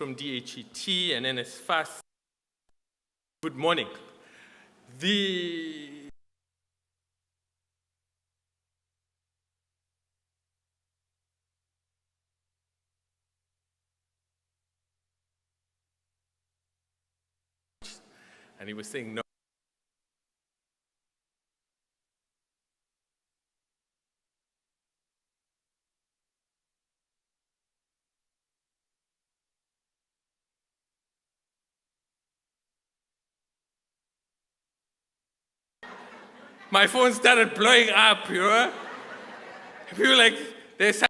from DHET and NSFAS. Good morning. And he was saying no. My phone started blowing up, you know? People like, there's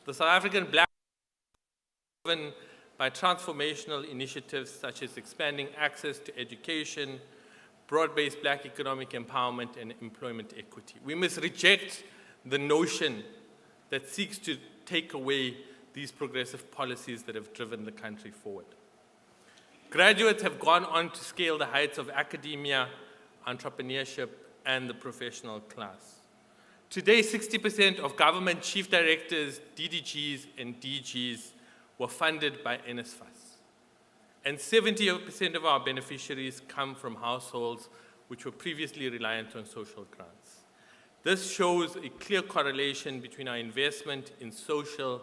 the South African Black driven by transformational initiatives such as expanding access to education, broad-based Black economic empowerment, and employment equity. We must reject the notion that seeks to take away these progressive policies that have driven the country forward. Graduates have gone on to scale the heights of academia, entrepreneurship, and the professional class. Today, 60% of government chief directors, DDGs, and DGs were funded by NSFAS. And 70% of our beneficiaries come from households which were previously reliant on social grants. This shows a clear correlation between our investment in social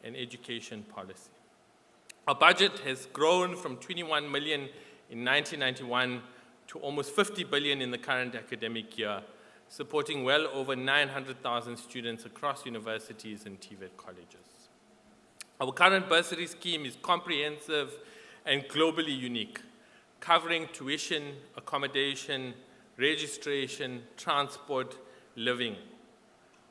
and education policy. Our budget has grown from 21 million in 1991 to almost 50 billion in the current academic year, supporting well over 900,000 students across universities and TVET colleges. Our current bursary scheme is comprehensive and globally unique, covering tuition, accommodation, registration, transport, living.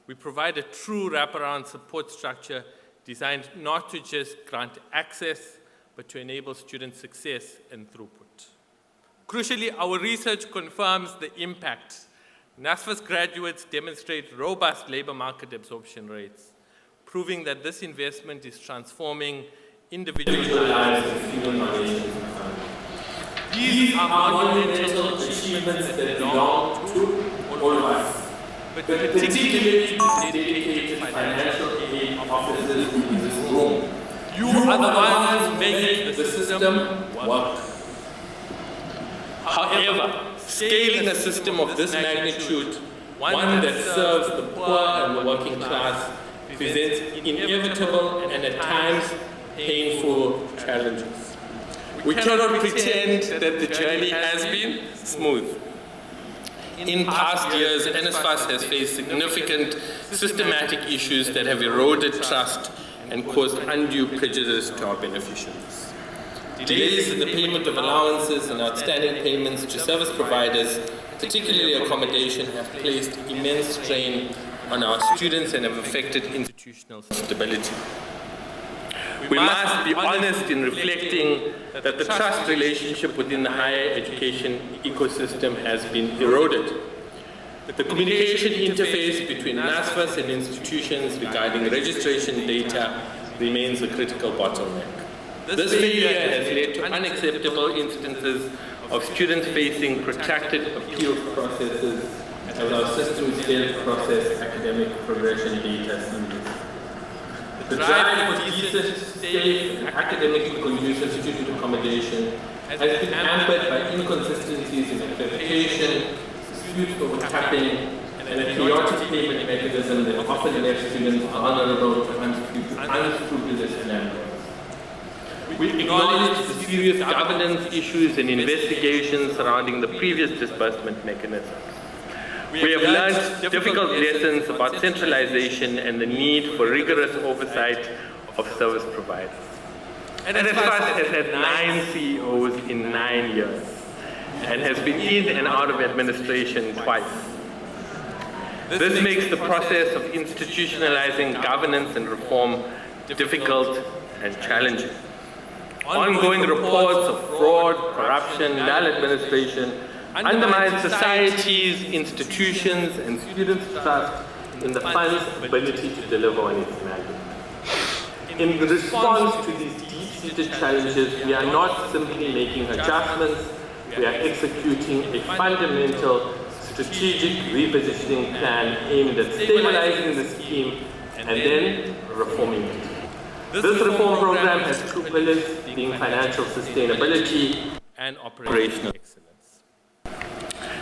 We provide a true wraparound support structure designed not to just grant access, but to enable student success and throughput. Crucially, our research confirms the impact. NSFAS graduates demonstrate robust labor market absorption rates, proving that this investment is transforming individual lives and fueling our nation's economy. These are monumental achievements that belong to all of us, but particularly to dedicated financial aid officers in this room. You are the ones making the system work. However, scaling a system of this magnitude, one that serves the poor and the working class, presents inevitable and at times painful challenges. We cannot pretend that the journey has been smooth. In past years, NSFAS has faced significant systematic issues that have eroded trust and caused undue prejudice to our beneficiaries. Delays in the payment of allowances and outstanding payments to service providers, particularly accommodation, have placed immense strain on our students and have affected institutional stability. We must be honest in reflecting that the trust relationship within the higher education ecosystem has been eroded. The communication interface between NSFAS and institutions regarding registration data remains a critical bottleneck. This failure has led to unacceptable instances of students facing protracted appeal processes as our systems fail to process academic progression data seamlessly. The drive for decent, safe, and academically conducive student accommodation has been hampered by inconsistencies in accreditation, disputes over capping, and a chaotic payment mechanism that often left students vulnerable to unscrupulous landlords. We acknowledge the serious governance issues and investigations surrounding the previous disbursement mechanisms. We have learned difficult lessons about centralization and the need for rigorous oversight of service providers. NSFAS has had 9 CEOs in 9 years and has been in and out of administration twice. This makes the process of institutionalizing governance and reform difficult and challenging. Ongoing reports of fraud, corruption, maladministration undermine societies, institutions, and students' trust in the fund's ability to deliver on its mandate. In response to these deep-seated challenges, we are not simply making adjustments, we are executing a fundamental strategic repositioning plan aimed at stabilizing the scheme and then reforming it. This reform program has 2 pillars, being financial sustainability and operational excellence.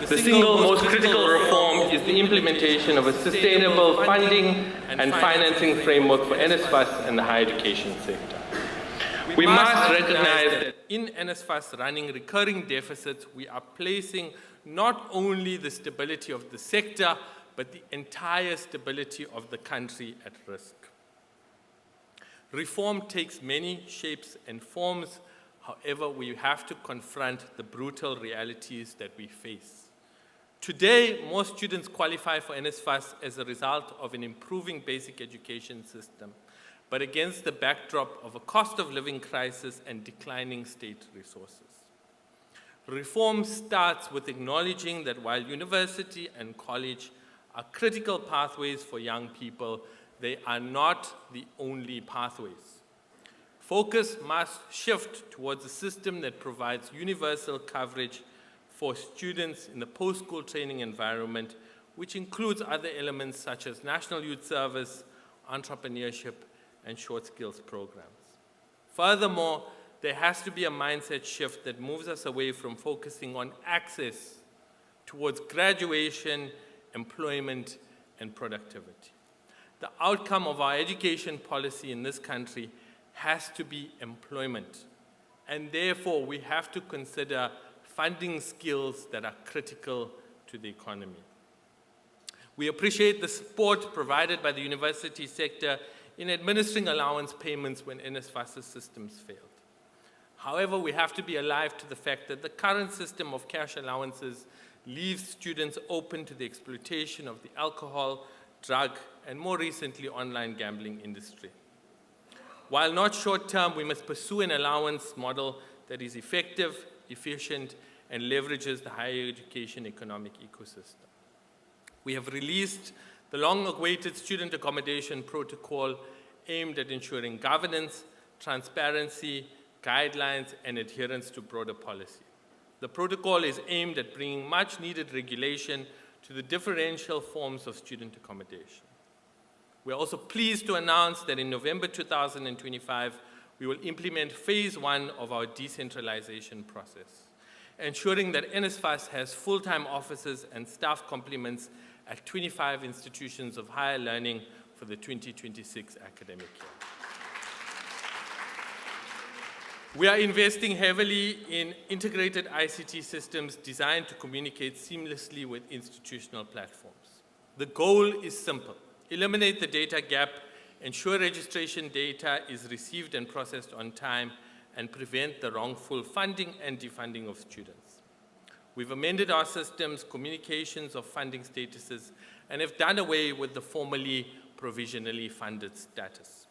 The single most critical reform is the implementation of a sustainable funding and financing framework for NSFAS and the higher education sector. We must recognize that in NSFAS running recurring deficits, we are placing not only the stability of the sector, but the entire stability of the country at risk. Reform takes many shapes and forms. However, we have to confront the brutal realities that we face. Today, most students qualify for NSFAS as a result of an improving basic education system, but against the backdrop of a cost of living crisis and declining state resources. Reform starts with acknowledging that while university and college are critical pathways for young people, they are not the only pathways. Focus must shift towards a system that provides universal coverage for students in the post-school training environment, which includes other elements such as National Youth Service, entrepreneurship, and short skills programs. Furthermore, there has to be a mindset shift that moves us away from focusing on access towards graduation, employment, and productivity. The outcome of our education policy in this country has to be employment, and therefore we have to consider funding skills that are critical to the economy. We appreciate the support provided by the university sector in administering allowance payments when NSFAS systems failed. However, we have to be alive to the fact that the current system of cash allowances leaves students open to the exploitation of the alcohol, drug, and more recently, online gambling industry. While not short-term, we must pursue an allowance model that is effective, efficient, and leverages the higher education economic ecosystem. We have released the long-awaited student accommodation protocol aimed at ensuring governance, transparency, guidelines, and adherence to broader policy. The protocol is aimed at bringing much-needed regulation to the differential forms of student accommodation. We are also pleased to announce that in November 2025, we will implement phase 1 of our decentralization process, ensuring that NSFAS has full-time officers and staff complements at 25 institutions of higher learning for the 2026 academic year. We are investing heavily in integrated ICT systems designed to communicate seamlessly with institutional platforms. The goal is simple: eliminate the data gap, ensure registration data is received and processed on time, and prevent the wrongful funding and defunding of students. We've amended our systems, communications of funding statuses, and have done away with the formerly provisionally funded status.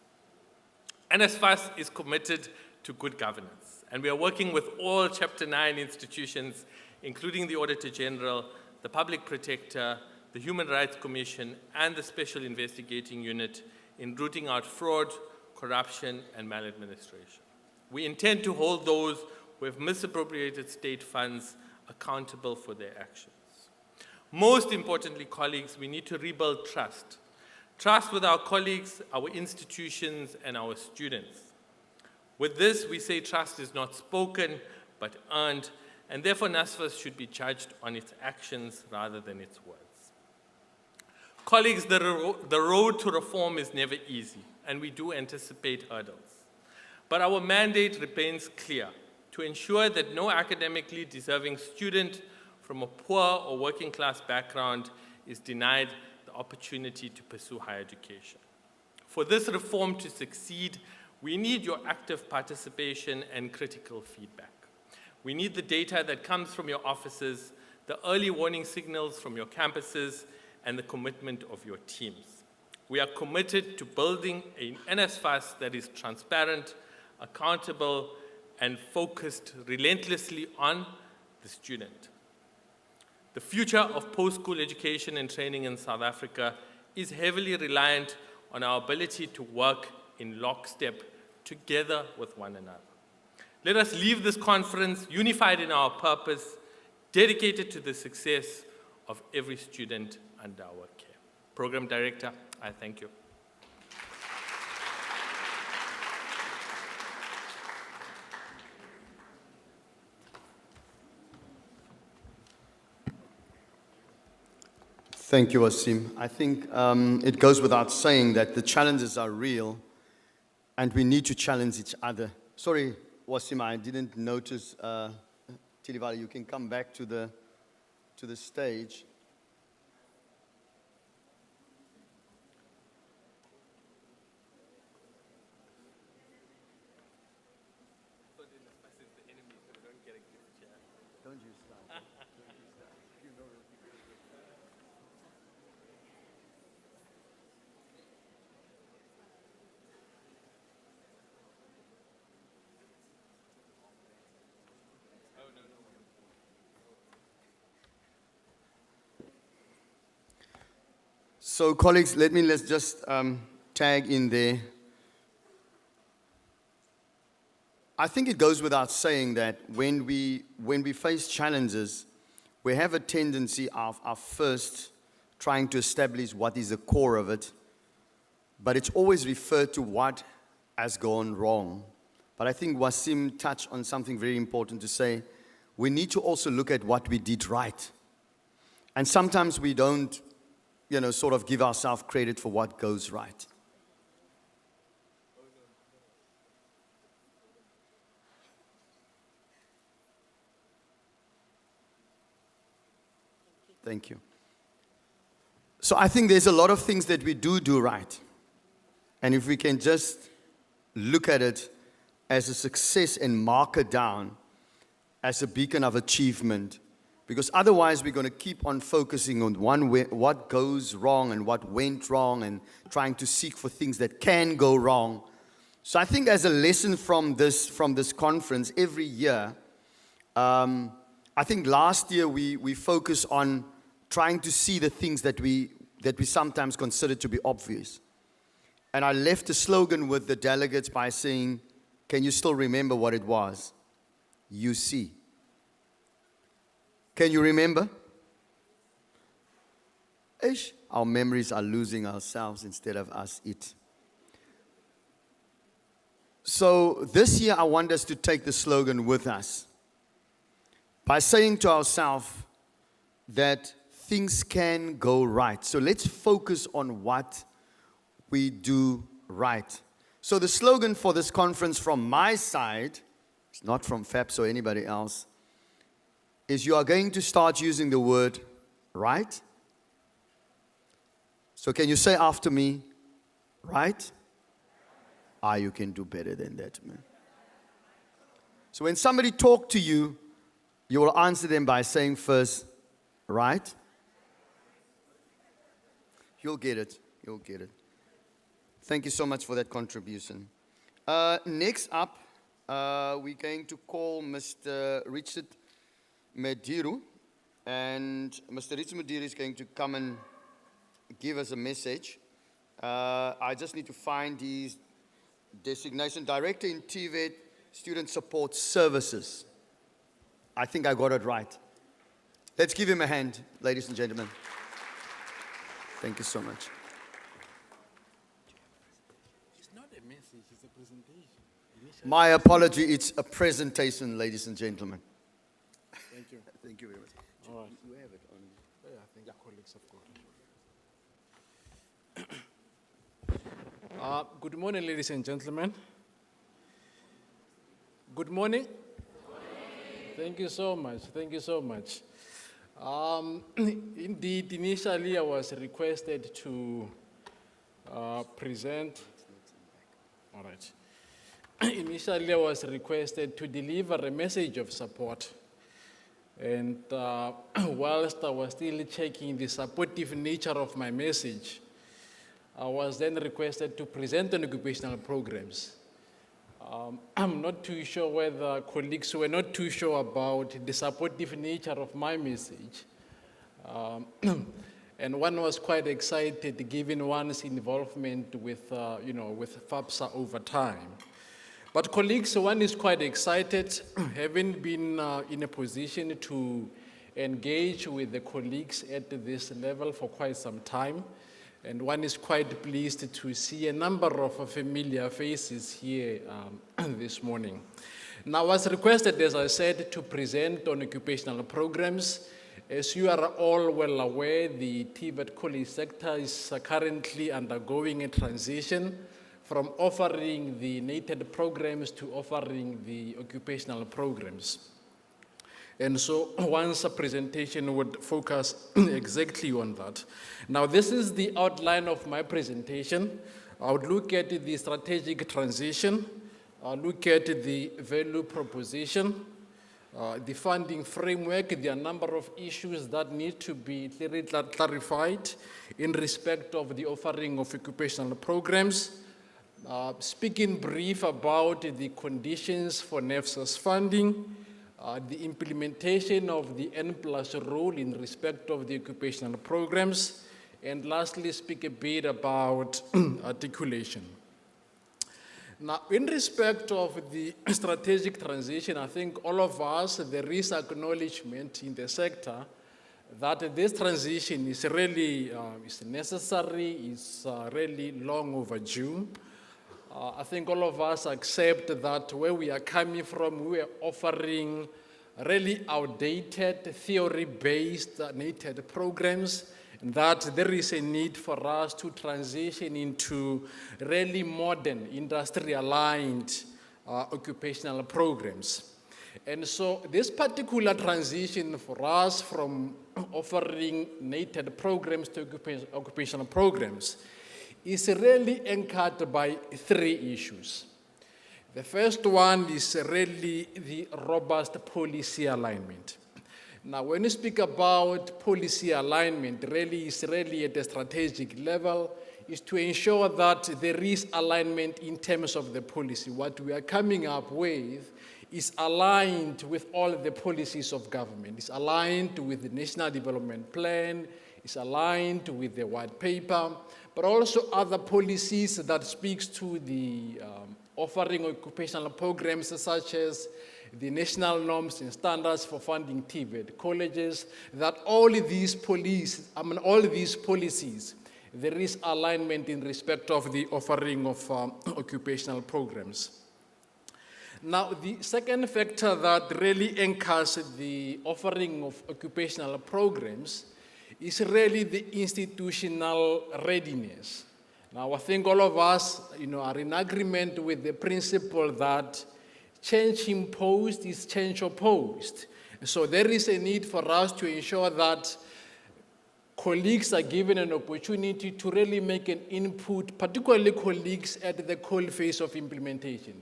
NSFAS is committed to good governance, and we are working with all Chapter 9 institutions, including the Auditor General, the Public Protector, the Human Rights Commission, and the Special Investigating Unit in rooting out fraud, corruption, and maladministration. We intend to hold those who have misappropriated state funds accountable for their actions. Most importantly, colleagues, we need to rebuild trust. Trust with our colleagues, our institutions, and our students. With this, we say trust is not spoken, but earned, and therefore NSFAS should be judged on its actions rather than its words. Colleagues, the road to reform is never easy, and we do anticipate hurdles. But our mandate remains clear: to ensure that no academically deserving student from a poor or working class background is denied the opportunity to pursue higher education. For this reform to succeed, we need your active participation and critical feedback. We need the data that comes from your offices, the early warning signals from your campuses, and the commitment of your teams. We are committed to building an NSFAS that is transparent, accountable, and focused relentlessly on the student. The future of post-school education and training in South Africa is heavily reliant on our ability to work in lockstep together with one another. Let us leave this conference unified in our purpose, dedicated to the success of every student under our care. Program Director, I thank you. Thank you, Wasim. I think it goes without saying that the challenges are real and we need to challenge each other. Sorry, Wasim, I didn't notice. Tilivali, you can come back to the stage. Don't you start. You know. So, colleagues, let's just tag in there. I think it goes without saying that when we face challenges, we have a tendency of first trying to establish what is the core of it, but it's always referred to what has gone wrong. But I think Wasim touched on something very important to say. We need to also look at what we did right. And sometimes we don't, sort of give ourselves credit for what goes right. Thank you. So I think there's a lot of things that we do right. And if we can just look at it as a success and mark it down as a beacon of achievement, because otherwise we're going to keep on focusing on what goes wrong and what went wrong and trying to seek for things that can go wrong. So I think as a lesson from this conference, every year, I think last year we focused on trying to see the things that we sometimes consider to be obvious. And I left a slogan with the delegates by saying, can you still remember what it was? You see. Can you remember? Ish, our memories are losing ourselves instead of us it. So this year I want us to take the slogan with us by saying to ourselves that things can go right. So let's focus on what we do right. So the slogan for this conference from my side, it's not from FAPSA or anybody else, is you are going to start using the word right. So can you say after me, right? You can do better than that, man. So when somebody talks to you, you will answer them by saying first, right? You'll get it. You'll get it. Thank you so much for that contribution. Next up, we're going to call Mr. Richard Mediru. And Mr. Richard Mediru is going to come and give us a message. I just need to find his designation. Director in TVET, Student Support Services. I think I got it right. Let's give him a hand, ladies and gentlemen. Thank you so much. It's not a message, it's a presentation. My apology, it's a presentation, ladies and gentlemen. Thank you. Thank you very much. All right. You have it on. Yeah, I think the colleagues have got it. Good morning, ladies and gentlemen. Good morning. Thank you so much. Thank you so much. Indeed, initially I was requested to present. All right. Initially, I was requested to deliver a message of support. And whilst I was still checking the supportive nature of my message, I was then requested to present on occupational programs. I'm not too sure whether colleagues were not too sure about the supportive nature of my message. And one was quite excited given one's involvement with, with FAPSA over time. But colleagues, one is quite excited, having been in a position to engage with the colleagues at this level for quite some time. And one is quite pleased to see a number of familiar faces here this morning. Now, I was requested, as I said, to present on occupational programs. As you are all well aware, the TVET college sector is currently undergoing a transition from offering the NATED programs to offering the occupational programs. And so one's presentation would focus exactly on that. Now, this is the outline of my presentation. I would look at the strategic transition, look at the value proposition, the funding framework. There are a number of issues that need to be clearly clarified in respect of the offering of occupational programs. Speaking brief about the conditions for NEFSA's funding, the implementation of the N+ rule in respect of the occupational programs, and lastly, speak a bit about articulation. Now, in respect of the strategic transition, I think all of us, there is acknowledgement in the sector that this transition is really is necessary, is really long overdue. I think all of us accept that where we are coming from, we are offering really outdated, theory-based, NATED programs, and that there is a need for us to transition into really modern, industry-aligned occupational programs. And so this particular transition for us from offering NATED programs to occupational programs is really anchored by three issues. The first one is really the robust policy alignment. Now, when you speak about policy alignment, it's really at a strategic level, is to ensure that there is alignment in terms of the policy. What we are coming up with is aligned with all the policies of government. It's aligned with the National Development Plan, it's aligned with the white paper, but also other policies that speaks to the offering occupational programs such as the national norms and standards for funding TVET colleges, that all these policies, there is alignment in respect of the offering of occupational programs. Now, the second factor that really anchors the offering of occupational programs is really the institutional readiness. Now, I think all of us, are in agreement with the principle that change imposed is change opposed. So there is a need for us to ensure that colleagues are given an opportunity to really make an input, particularly colleagues at the cold phase of implementation,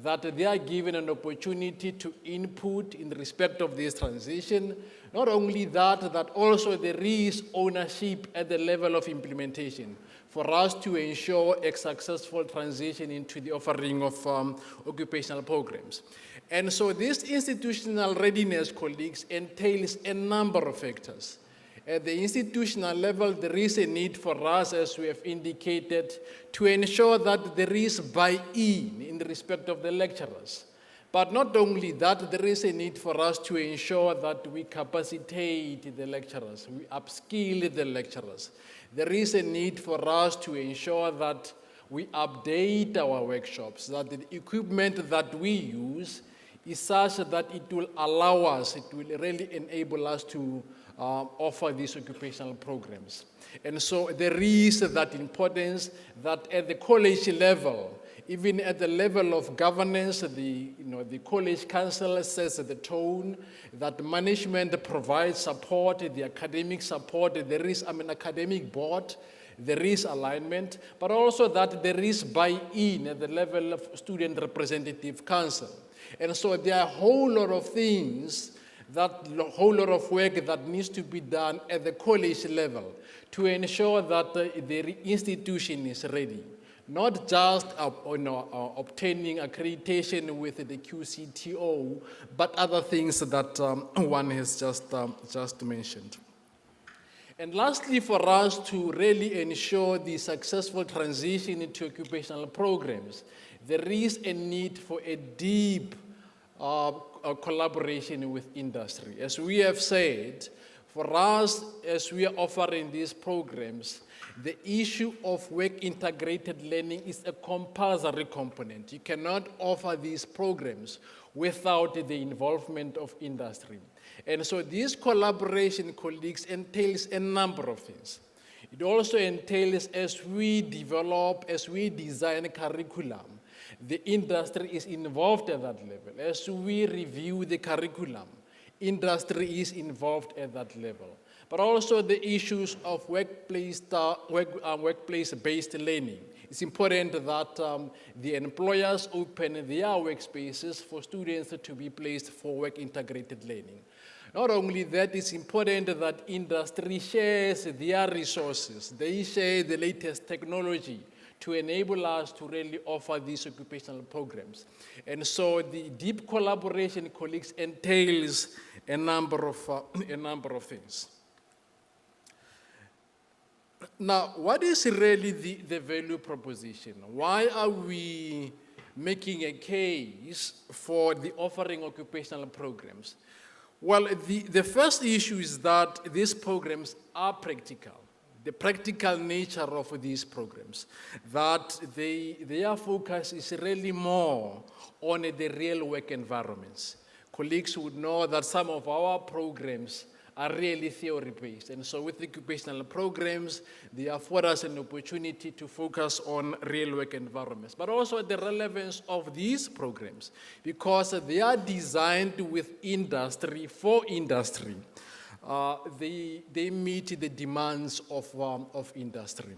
that they are given an opportunity to input in respect of this transition. Not only that, that also there is ownership at the level of implementation for us to ensure a successful transition into the offering of occupational programs. And so this institutional readiness, colleagues, entails a number of factors. At the institutional level, there is a need for us, as we have indicated, to ensure that there is buy-in in respect of the lecturers. But not only that, there is a need for us to ensure that we capacitate the lecturers, we upskill the lecturers. There is a need for us to ensure that we update our workshops, that the equipment that we use is such that it will allow us, it will really enable us to offer these occupational programs. And so there is that importance that at the college level, even at the level of governance, the college council sets the tone, that management provides support, the academic support, there is an academic board, there is alignment, but also that there is buy-in at the level of student representative council. And so there are a whole lot of things, that whole lot of work that needs to be done at the college level to ensure that the institution is ready. Not just obtaining accreditation with the QCTO, but other things that one has just mentioned. And lastly, for us to really ensure the successful transition into occupational programs, there is a need for a deep collaboration with industry. As we have said, for us, as we are offering these programs, the issue of work-integrated learning is a compulsory component. You cannot offer these programs without the involvement of industry. And so this collaboration, colleagues, entails a number of things. It also entails, as we develop, as we design a curriculum, the industry is involved at that level. As we review the curriculum, industry is involved at that level. But also the issues of workplace-based learning. It's important that the employers open their workspaces for students to be placed for work-integrated learning. Not only that, it's important that industry shares their resources. They share the latest technology to enable us to really offer these occupational programs. And so the deep collaboration, colleagues, entails a number of things. Now, what is really the value proposition? Why are we making a case for the offering occupational programs? Well, the first issue is that these programs are practical. The practical nature of these programs, that their focus is really more on the real work environments. Colleagues would know that some of our programs are really theory-based. And so with occupational programs, they afford us an opportunity to focus on real work environments, but also the relevance of these programs, because they are designed with industry, for industry. They meet the demands of industry.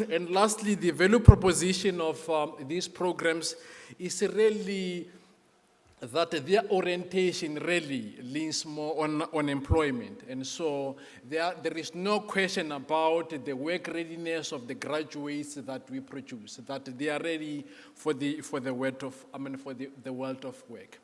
And lastly, the value proposition of these programs is really that their orientation really leans more on employment. And so there is no question about the work readiness of the graduates that we produce, that they are ready for the world of work.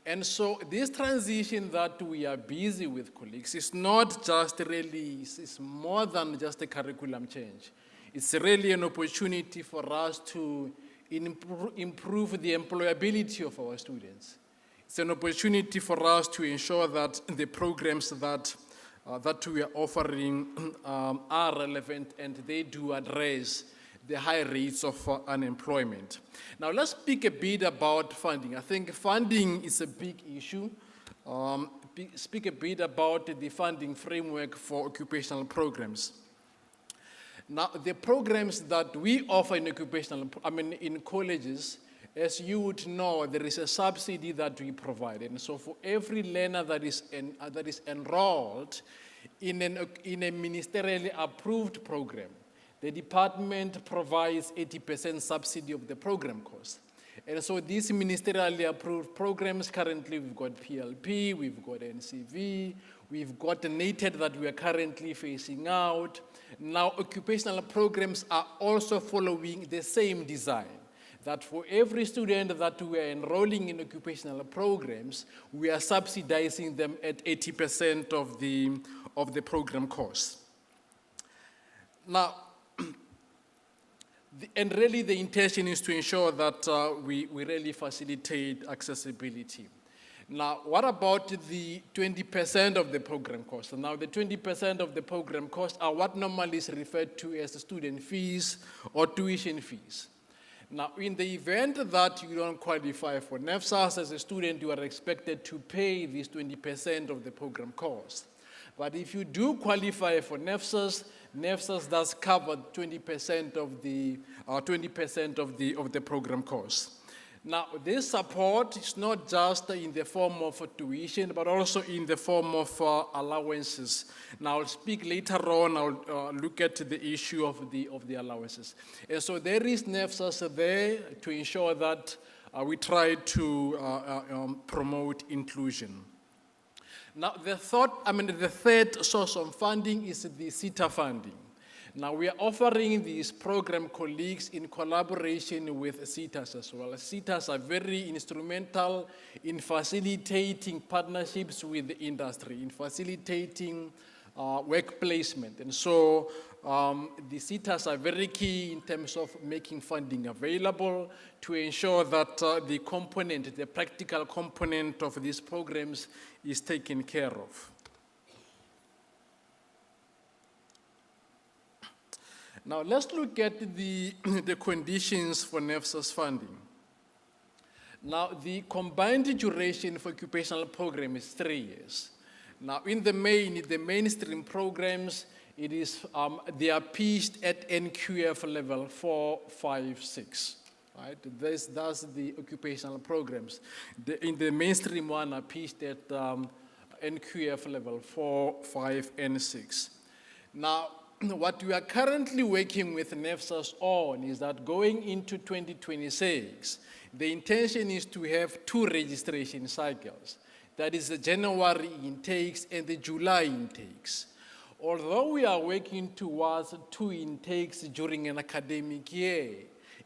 And so this transition that we are busy with, colleagues, is not just really, it's more than just a curriculum change. It's really an opportunity for us to improve the employability of our students. It's an opportunity for us to ensure that the programs that we are offering are relevant and they do address the high rates of unemployment. Now let's speak a bit about funding. I think funding is a big issue. Speak a bit about the funding framework for occupational programs. Now the programs that we offer in colleges, as you would know, there is a subsidy that we provide. And so for every learner that is enrolled in a ministerially approved program, the department provides 80% subsidy of the program cost. And so these ministerially approved programs, currently we've got PLP, we've got NCV, we've got NATED that we are currently phasing out. Now occupational programs are also following the same design, that for every student that we are enrolling in occupational programs, we are subsidizing them at 80% of the program cost. Now, and really the intention is to ensure that we really facilitate accessibility. Now, what about the 20% of the program cost? Now, the 20% of the program cost are what normally is referred to as student fees or tuition fees. Now, in the event that you don't qualify for NEFSAS as a student, you are expected to pay this 20% of the program cost. But if you do qualify for NEFSAS, NEFSAS does cover 20% of the program cost. Now, this support is not just in the form of tuition, but also in the form of allowances. Now, I'll speak later on, I'll look at the issue of the allowances. And so there is NEFSAS there to ensure that we try to promote inclusion. Now, the third source of funding is the SETA funding. Now, we are offering these program colleagues in collaboration with CETAs as well. CETAs are very instrumental in facilitating partnerships with the industry, in facilitating work placement. And so the CETAs are very key in terms of making funding available to ensure that the practical component of these programs is taken care of. Now, let's look at the conditions for NEFSAS funding. Now, the combined duration for occupational program is 3 years. Now, in the mainstream programs, it is, they are pitched at NQF level 4, 5, 6. Right? That's the occupational programs. In the mainstream one are pitched at NQF level 4, 5, and 6. Now, what we are currently working with NEFSAS on is that going into 2026, the intention is to have 2 registration cycles. That is the January intakes and the July intakes. Although we are working towards 2 intakes during an academic year,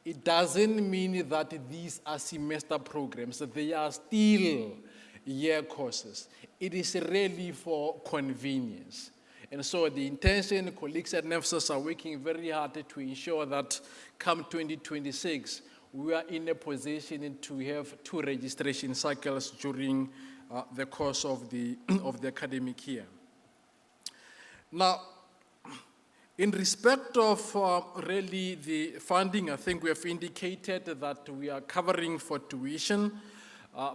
it doesn't mean that these are semester programs. They are still year courses. It is really for convenience. And so the intention, colleagues at NEFSAS are working very hard to ensure that come 2026, we are in a position to have 2 registration cycles during the course of the academic year. Now, in respect of really the funding, I think we have indicated that we are covering for tuition,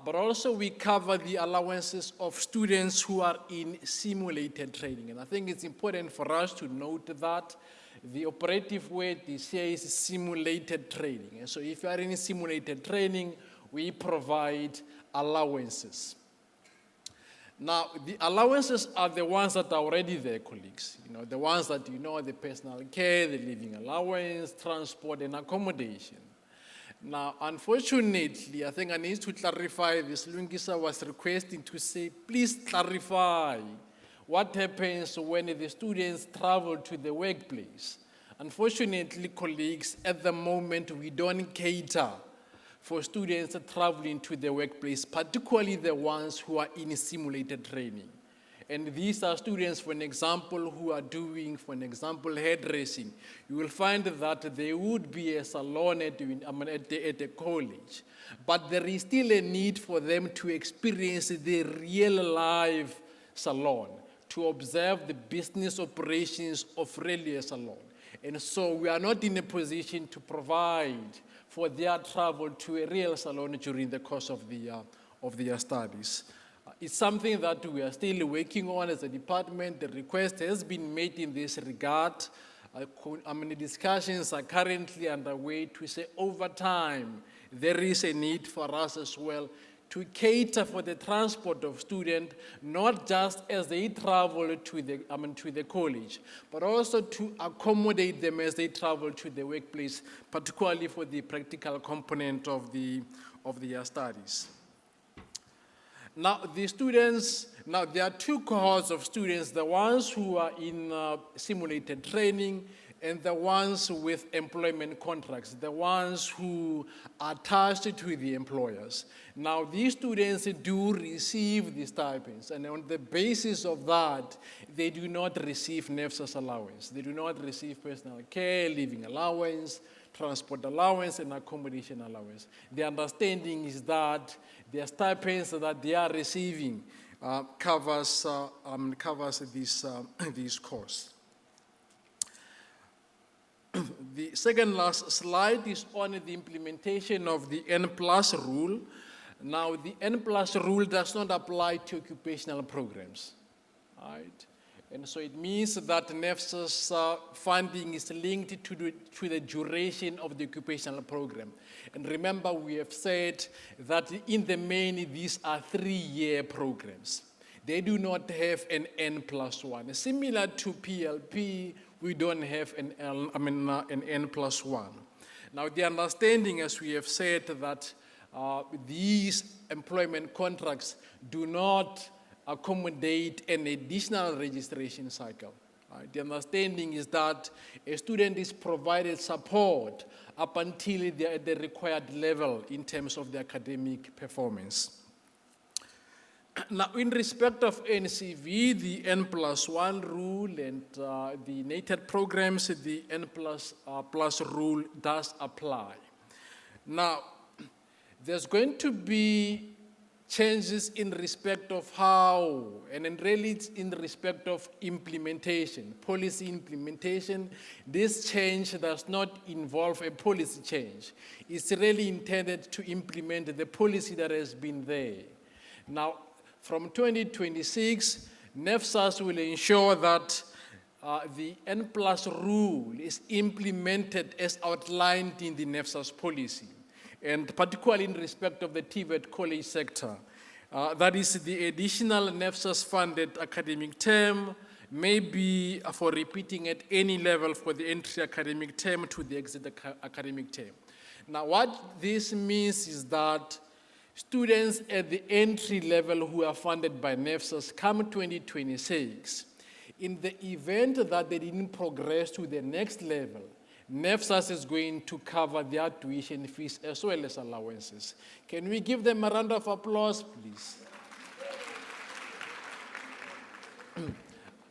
but also we cover the allowances of students who are in simulated training. And I think it's important for us to note that the operative word this here is simulated training. And so if you are in simulated training, we provide allowances. Now, the allowances are the ones that are already there, colleagues. You know, the ones that you know, the personal care, the living allowance, transport, and accommodation. Now, unfortunately, I think I need to clarify this. Lungisa was requesting to say, please clarify what happens when the students travel to the workplace. Unfortunately, colleagues, at the moment, we don't cater for students traveling to the workplace, particularly the ones who are in simulated training. And these are students, for an example, who are doing, for an example, hairdressing. You will find that there would be a salon at the college, but there is still a need for them to experience the real live salon, to observe the business operations of really a salon. And so we are not in a position to provide for their travel to a real salon during the course of their studies. It's something that we are still working on as a department. The request has been made in this regard. Discussions are currently underway to say over time, there is a need for us as well to cater for the transport of students, not just as they travel to the college, but also to accommodate them as they travel to the workplace, particularly for the practical component of their studies. Now, there are 2 cohorts of students, the ones who are in simulated training and the ones with employment contracts, the ones who are attached to the employers. Now, these students do receive the stipends, and on the basis of that, they do not receive NEFSAS allowance. They do not receive personal care, living allowance, transport allowance, and accommodation allowance. The understanding is that the stipends that they are receiving covers these costs. The second last slide is on the implementation of the N plus rule. Now, the N plus rule does not apply to occupational programs, right? And so it means that NEFSA's funding is linked to the duration of the occupational program. And remember, we have said that in the main, these are 3-year programs. They do not have an N plus 1. Similar to PLP, we don't have an N plus 1. Now, the understanding, as we have said, that these employment contracts do not accommodate an additional registration cycle. The understanding is that a student is provided support up until they are at the required level in terms of their academic performance. Now, in respect of NCV, the N plus 1 rule and the NATED programs, the N plus rule does apply. Now, there's going to be changes in respect of how, and then really it's in respect of implementation, policy implementation. This change does not involve a policy change. It's really intended to implement the policy that has been there. Now, from 2026, NEFSAS will ensure that the N plus rule is implemented as outlined in the NEFSAS policy, and particularly in respect of the TVET college sector. That is, the additional NEFSAS funded academic term may be for repeating at any level for the entry academic term to the exit academic term. Now, what this means is that students at the entry level who are funded by NEFSAS come 2026, in the event that they didn't progress to the next level, NEFSAS is going to cover their tuition fees as well as allowances. Can we give them a round of applause, please?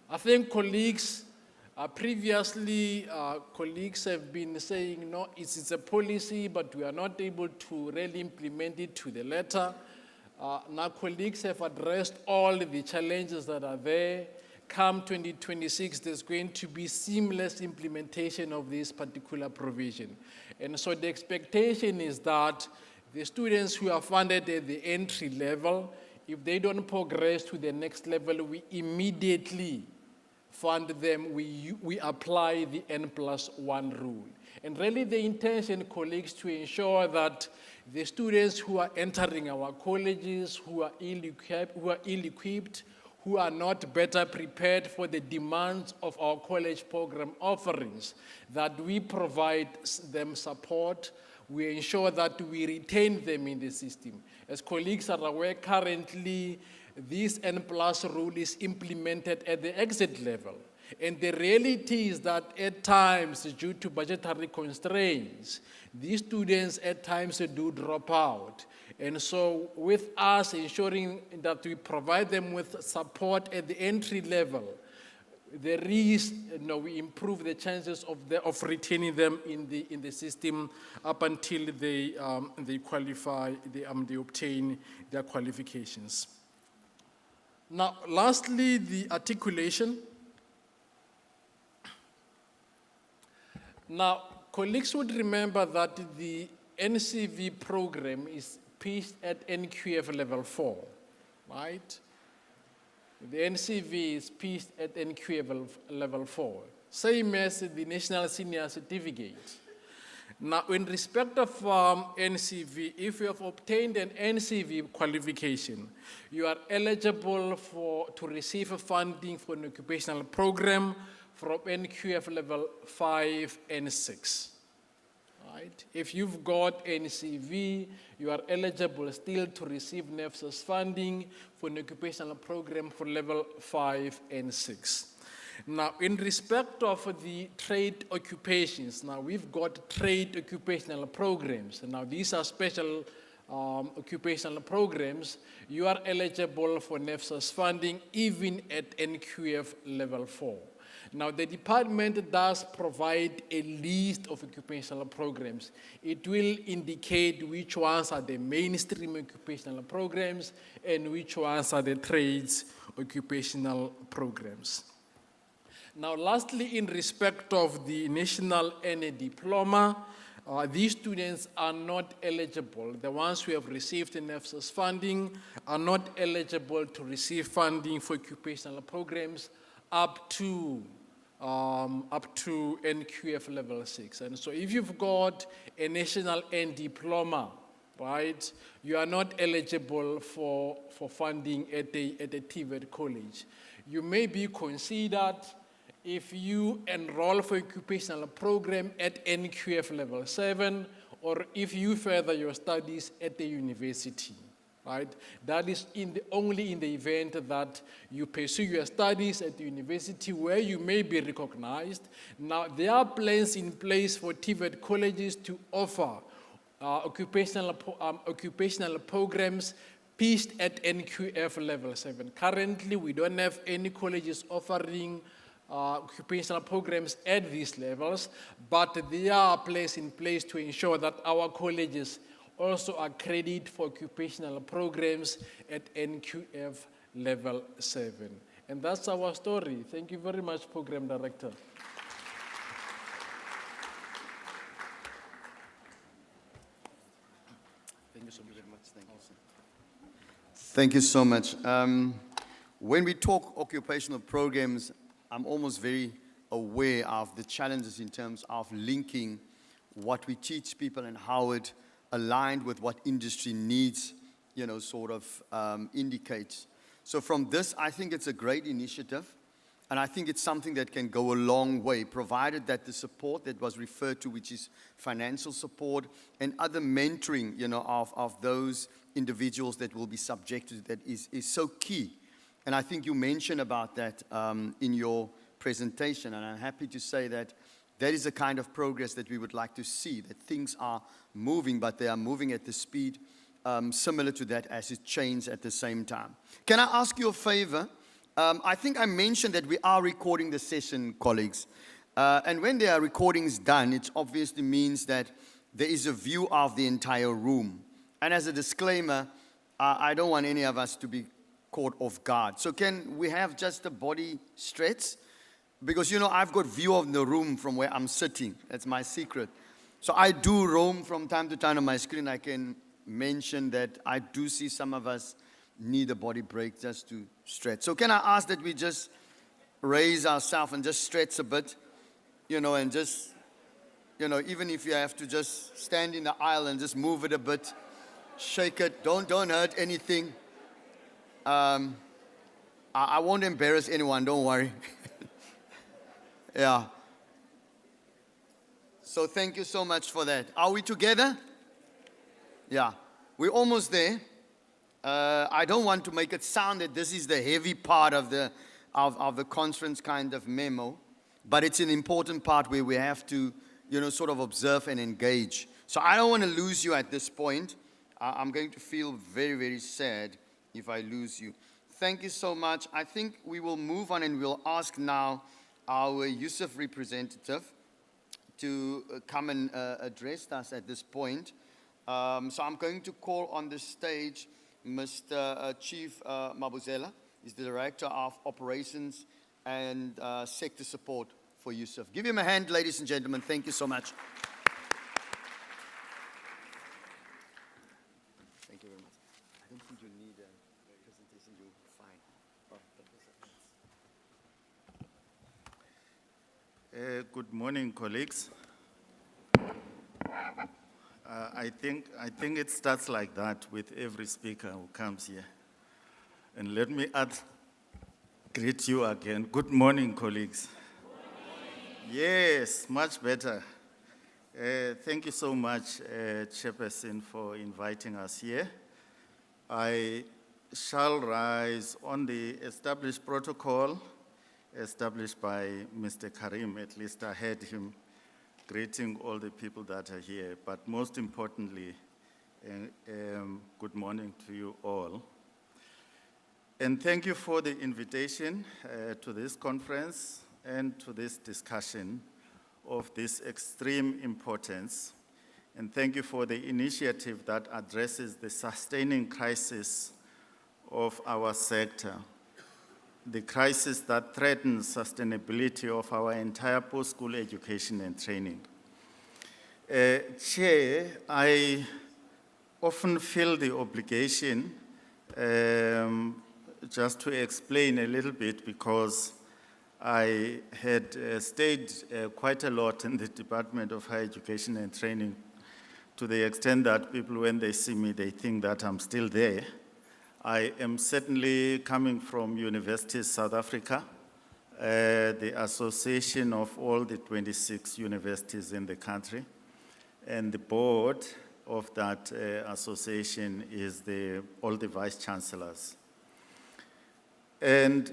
I think colleagues, previously, colleagues have been saying, no, it's a policy, but we are not able to really implement it to the letter. Now colleagues have addressed all the challenges that are there. Come 2026, there's going to be seamless implementation of this particular provision. And so the expectation is that the students who are funded at the entry level, if they don't progress to the next level, we immediately fund them, we apply the N plus 1 rule. And really the intention, colleagues, to ensure that the students who are entering our colleges, who are ill-equipped, who are not better prepared for the demands of our college program offerings, that we provide them support, we ensure that we retain them in the system. As colleagues are aware, currently, this N plus rule is implemented at the exit level. And the reality is that at times, due to budgetary constraints, these students at times do drop out. And so with us ensuring that we provide them with support at the entry level, there is, we improve the chances of retaining them in the system up until they qualify, they obtain their qualifications. Now, lastly, the articulation. Now, colleagues would remember that the NCV program is pitched at NQF level 4, right? The NCV is pitched at NQF level 4, same as the National Senior Certificate. Now, in respect of NCV, if you have obtained an NCV qualification, you are eligible to receive funding for an occupational program from NQF level 5 and 6. Right? If you've got NCV, you are eligible still to receive NEFSAS funding for an occupational program for level 5 and 6. Now, in respect of the trade occupations, now we've got trade occupational programs. Now, these are special occupational programs. You are eligible for NEFSAS funding even at NQF level 4. Now, the department does provide a list of occupational programs. It will indicate which ones are the mainstream occupational programs and which ones are the trades occupational programs. Now, lastly, in respect of the national NA diploma, these students are not eligible. The ones who have received an FAPSA funding are not eligible to receive funding for occupational programs up to NQF level 6. And so if you've got a national N diploma, right, you are not eligible for funding at a TVET college. You may be considered if you enroll for occupational program at NQF level 7, or if you further your studies at the university. Right? That is only in the event that you pursue your studies at the university where you may be recognized. Now, there are plans in place for TVET colleges to offer occupational programs pitched at NQF level 7. Currently, we don't have any colleges offering occupational programs at these levels, but there are plans in place to ensure that our colleges also accredit for occupational programs at NQF level 7. And that's our story. Thank you very much, Program Director. Thank you so much. Thank you so much. When we talk occupational programs, I'm almost very aware of the challenges in terms of linking what we teach people and how it aligned with what industry needs, sort of indicates. So from this, I think it's a great initiative, and I think it's something that can go a long way, provided that the support that was referred to, which is financial support and other mentoring, of those individuals that will be subjected to that is so key. And I think you mentioned about that in your presentation, and I'm happy to say that that is the kind of progress that we would like to see, that things are moving, but they are moving at the speed similar to that as it changes at the same time. Can I ask you a favor? I think I mentioned that we are recording the session, colleagues. And when there are recordings done, it obviously means that there is a view of the entire room. And as a disclaimer, I don't want any of us to be caught off guard. So can we have just a body stretch? Because, I've got view of the room from where I'm sitting. That's my secret. So I do roam from time to time on my screen. I can mention that I do see some of us need a body break just to stretch. So can I ask that we just raise ourselves and just stretch a bit, and just, even if you have to just stand in the aisle and just move it a bit, shake it, don't hurt anything. I won't embarrass anyone, don't worry. Yeah. So thank you so much for that. Are we together? Yeah. We're almost there. I don't want to make it sound that this is the heavy part of the conference kind of memo, but it's an important part where we have to, sort of observe and engage. So I don't want to lose you at this point. I'm going to feel very, very sad if I lose you. Thank you so much. I think we will move on and we'll ask now our Yusuf representative to come and address us at this point. So I'm going to call on the stage Mr. Chief Mabuzela. He's the Director of Operations and Sector Support for Yusuf. Give him a hand, ladies and gentlemen. Thank you so much. Thank you very much. I don't think you need a presentation. You're fine. Good morning, colleagues. I think it starts like that with every speaker who comes here. And let me greet you again. Good morning, colleagues. Good morning. Yes, much better. Thank you so much, Chairperson, for inviting us here. I shall rise on the established protocol established by Mr. Karim. At least I heard him greeting all the people that are here. But most importantly, good morning to you all. And thank you for the invitation to this conference and to this discussion of this extreme importance. And thank you for the initiative that addresses the sustaining crisis of our sector. the crisis that threatens sustainability of our entire post-school education and training. Chair, I often feel the obligation just to explain a little bit, because I had stayed quite a lot in the Department of Higher Education and Training, to the extent that people, when they see me, they think that I'm still there. I am certainly coming from Universities South Africa, the association of all the 26 universities in the country, and the board of that association is all the vice chancellors. And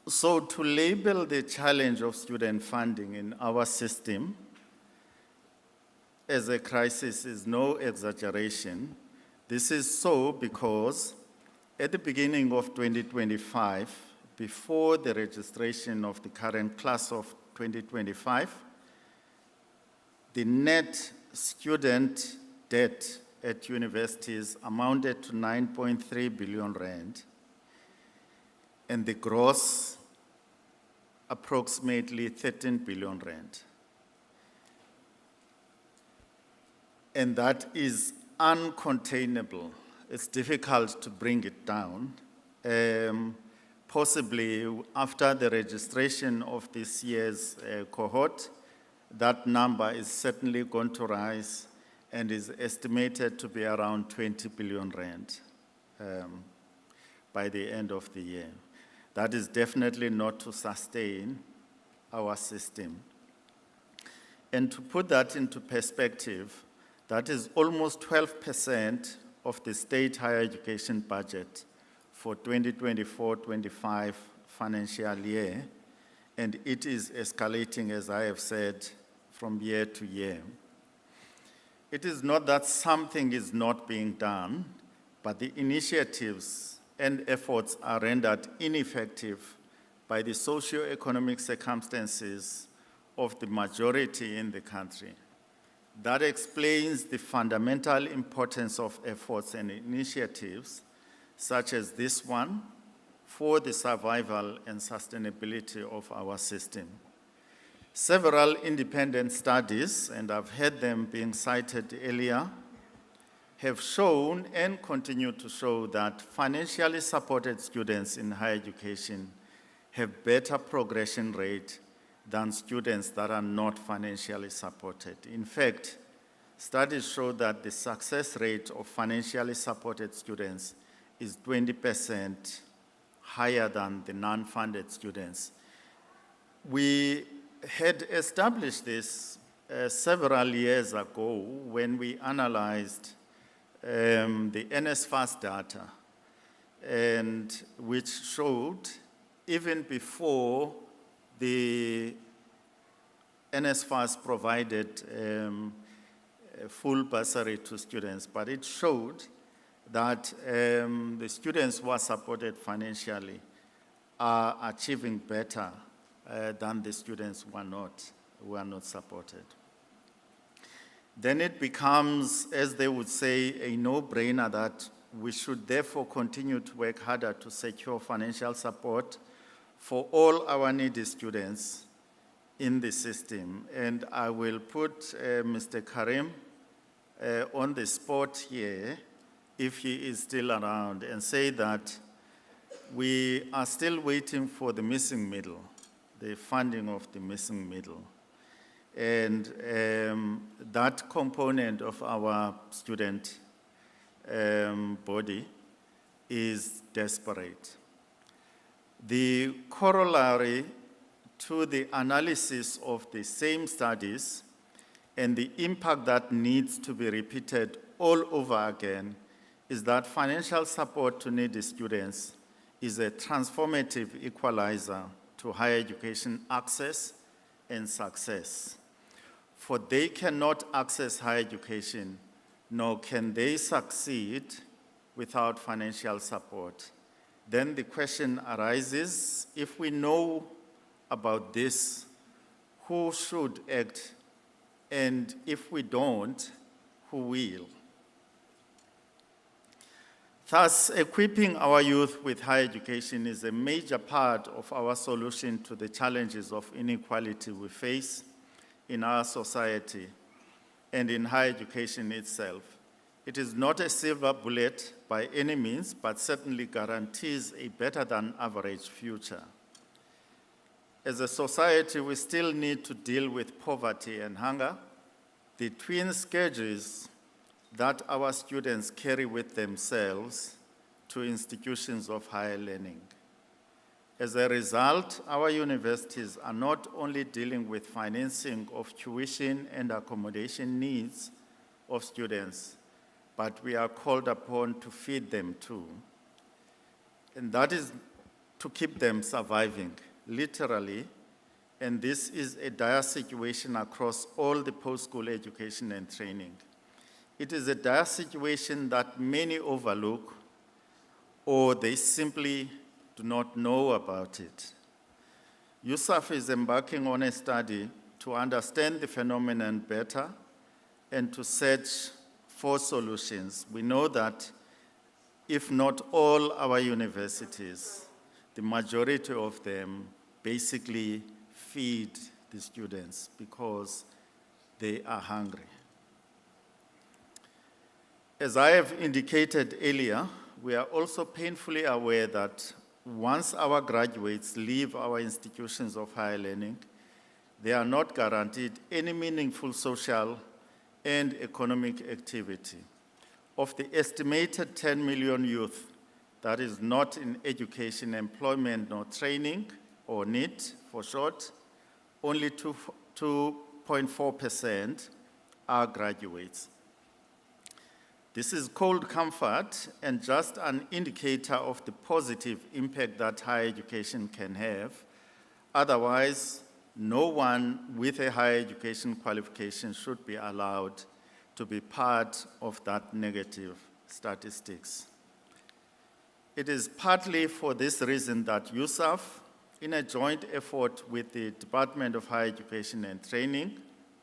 so to label the challenge of student funding in our system as a crisis is no exaggeration. This is so because at the beginning of 2025, before the registration of the current class of 2025, the net student debt at universities amounted to 9.3 billion rand, and the gross approximately 13 billion rand. And that is uncontainable. It's difficult to bring it down. Possibly after the registration of this year's cohort, that number is certainly going to rise and is estimated to be around 20 billion rand by the end of the year. That is definitely not to sustain our system. And to put that into perspective, that is almost 12% of the state higher education budget for 2024-25 financial year, and it is escalating, as I have said, from year to year. It is not that something is not being done, but the initiatives and efforts are rendered ineffective by the socio-economic circumstances of the majority in the country. That explains the fundamental importance of efforts and initiatives such as this one for the survival and sustainability of our system. Several independent studies, and I've heard them being cited earlier, have shown and continue to show that financially supported students in higher education have better progression rate than students that are not financially supported. In fact, studies show that the success rate of financially supported students is 20% higher than the non-funded students. We had established this several years ago when we analyzed the NSFAS data, and which showed even before the NSFAS provided full bursary to students, but it showed that the students who are supported financially are achieving better than the students who are not supported. Then it becomes, as they would say, a no-brainer that we should therefore continue to work harder to secure financial support for all our needy students in the system. And I will put Mr. Karim on the spot here, if he is still around, and say that we are still waiting for the missing middle, the funding of the missing middle. And that component of our student body is desperate. The corollary to the analysis of the same studies and the impact that needs to be repeated all over again is that financial support to needy students is a transformative equalizer to higher education access and success. For they cannot access higher education, nor can they succeed without financial support. Then the question arises, if we know about this, who should act? And if we don't, who will? Thus, equipping our youth with higher education is a major part of our solution to the challenges of inequality we face in our society and in higher education itself. It is not a silver bullet by any means, but certainly guarantees a better than average future. As a society, we still need to deal with poverty and hunger, the twin scourges that our students carry with themselves to institutions of higher learning. As a result, our universities are not only dealing with financing of tuition and accommodation needs of students, but we are called upon to feed them too. And that is to keep them surviving, literally. And this is a dire situation across all the post-school education and training. It is a dire situation that many overlook, or they simply do not know about it. USAF is embarking on a study to understand the phenomenon better and to search for solutions. We know that if not all our universities, the majority of them basically feed the students because they are hungry. As I have indicated earlier, we are also painfully aware that once our graduates leave our institutions of higher learning, they are not guaranteed any meaningful social and economic activity. Of the estimated 10 million youth that is not in education, employment, nor training, or NEET for short, only 2.4% are graduates. This is cold comfort and just an indicator of the positive impact that higher education can have. Otherwise, no one with a higher education qualification should be allowed to be part of that negative statistics. It is partly for this reason that USAF, in a joint effort with the Department of Higher Education and Training,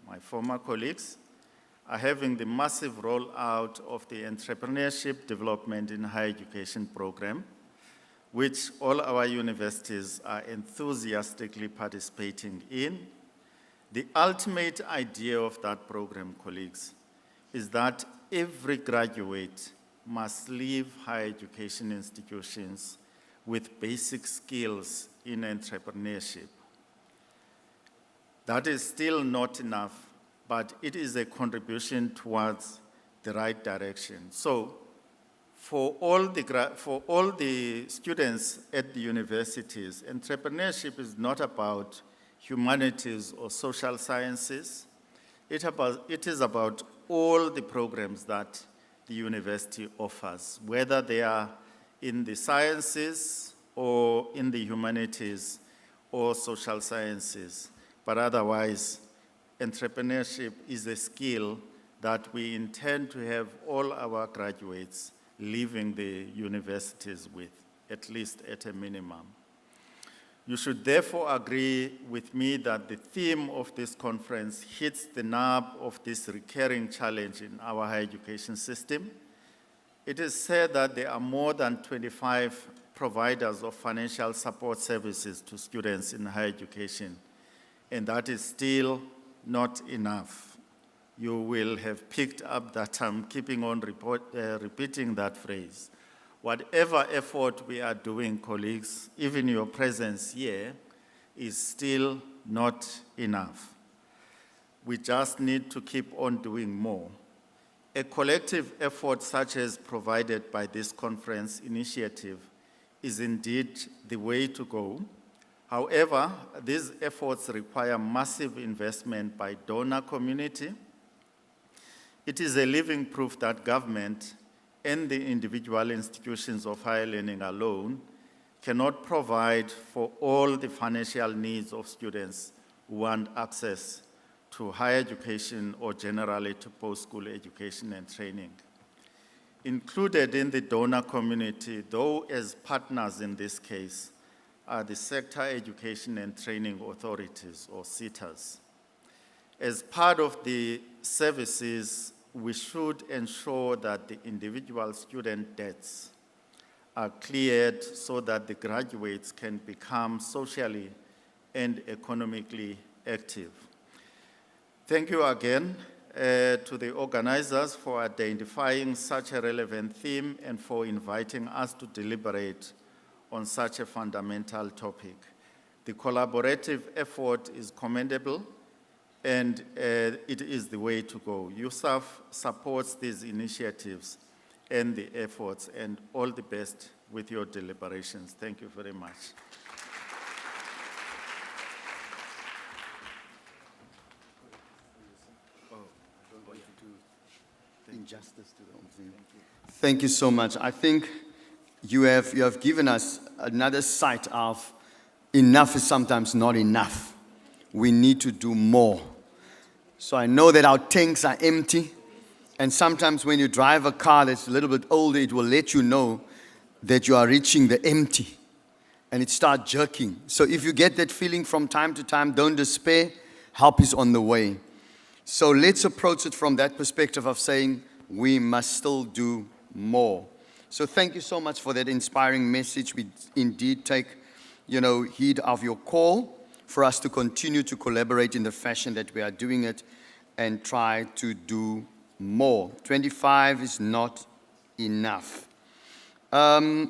my former colleagues, are having the massive rollout of the Entrepreneurship Development in Higher Education program, which all our universities are enthusiastically participating in. The ultimate idea of that program, colleagues, is that every graduate must leave higher education institutions with basic skills in entrepreneurship. That is still not enough, but it is a contribution towards the right direction. So for all the students at the universities, entrepreneurship is not about humanities or social sciences. It is about all the programs that the university offers, whether they are in the sciences or in the humanities or social sciences. But otherwise, entrepreneurship is a skill that we intend to have all our graduates leaving the universities with, at least at a minimum. You should therefore agree with me that the theme of this conference hits the nub of this recurring challenge in our higher education system. It is said that there are more than 25 providers of financial support services to students in higher education, and that is still not enough. You will have picked up that I'm keeping on repeating that phrase. Whatever effort we are doing, colleagues, even your presence here, is still not enough. We just need to keep on doing more. A collective effort such as provided by this conference initiative is indeed the way to go. However, these efforts require massive investment by donor community. It is a living proof that government and the individual institutions of higher learning alone cannot provide for all the financial needs of students who want access to higher education or generally to post-school education and training. Included in the donor community, though as partners in this case, are the sector education and training authorities, or SETAs. As part of the services, we should ensure that the individual student debts are cleared so that the graduates can become socially and economically active. Thank you again to the organizers for identifying such a relevant theme and for inviting us to deliberate on such a fundamental topic. The collaborative effort is commendable, and it is the way to go. USAF supports these initiatives and the efforts, and all the best with your deliberations. Thank you very much. Injustice to the Omzini. Thank you so much. I think you have given us another sight of enough is sometimes not enough. We need to do more. So I know that our tanks are empty, and sometimes when you drive a car that's a little bit older, it will let you know that you are reaching the empty, and it starts jerking. So if you get that feeling from time to time, don't despair. Help is on the way. So let's approach it from that perspective of saying we must still do more. So thank you so much for that inspiring message. We indeed take, heed of your call for us to continue to collaborate in the fashion that we are doing it and try to do more. 25 is not enough.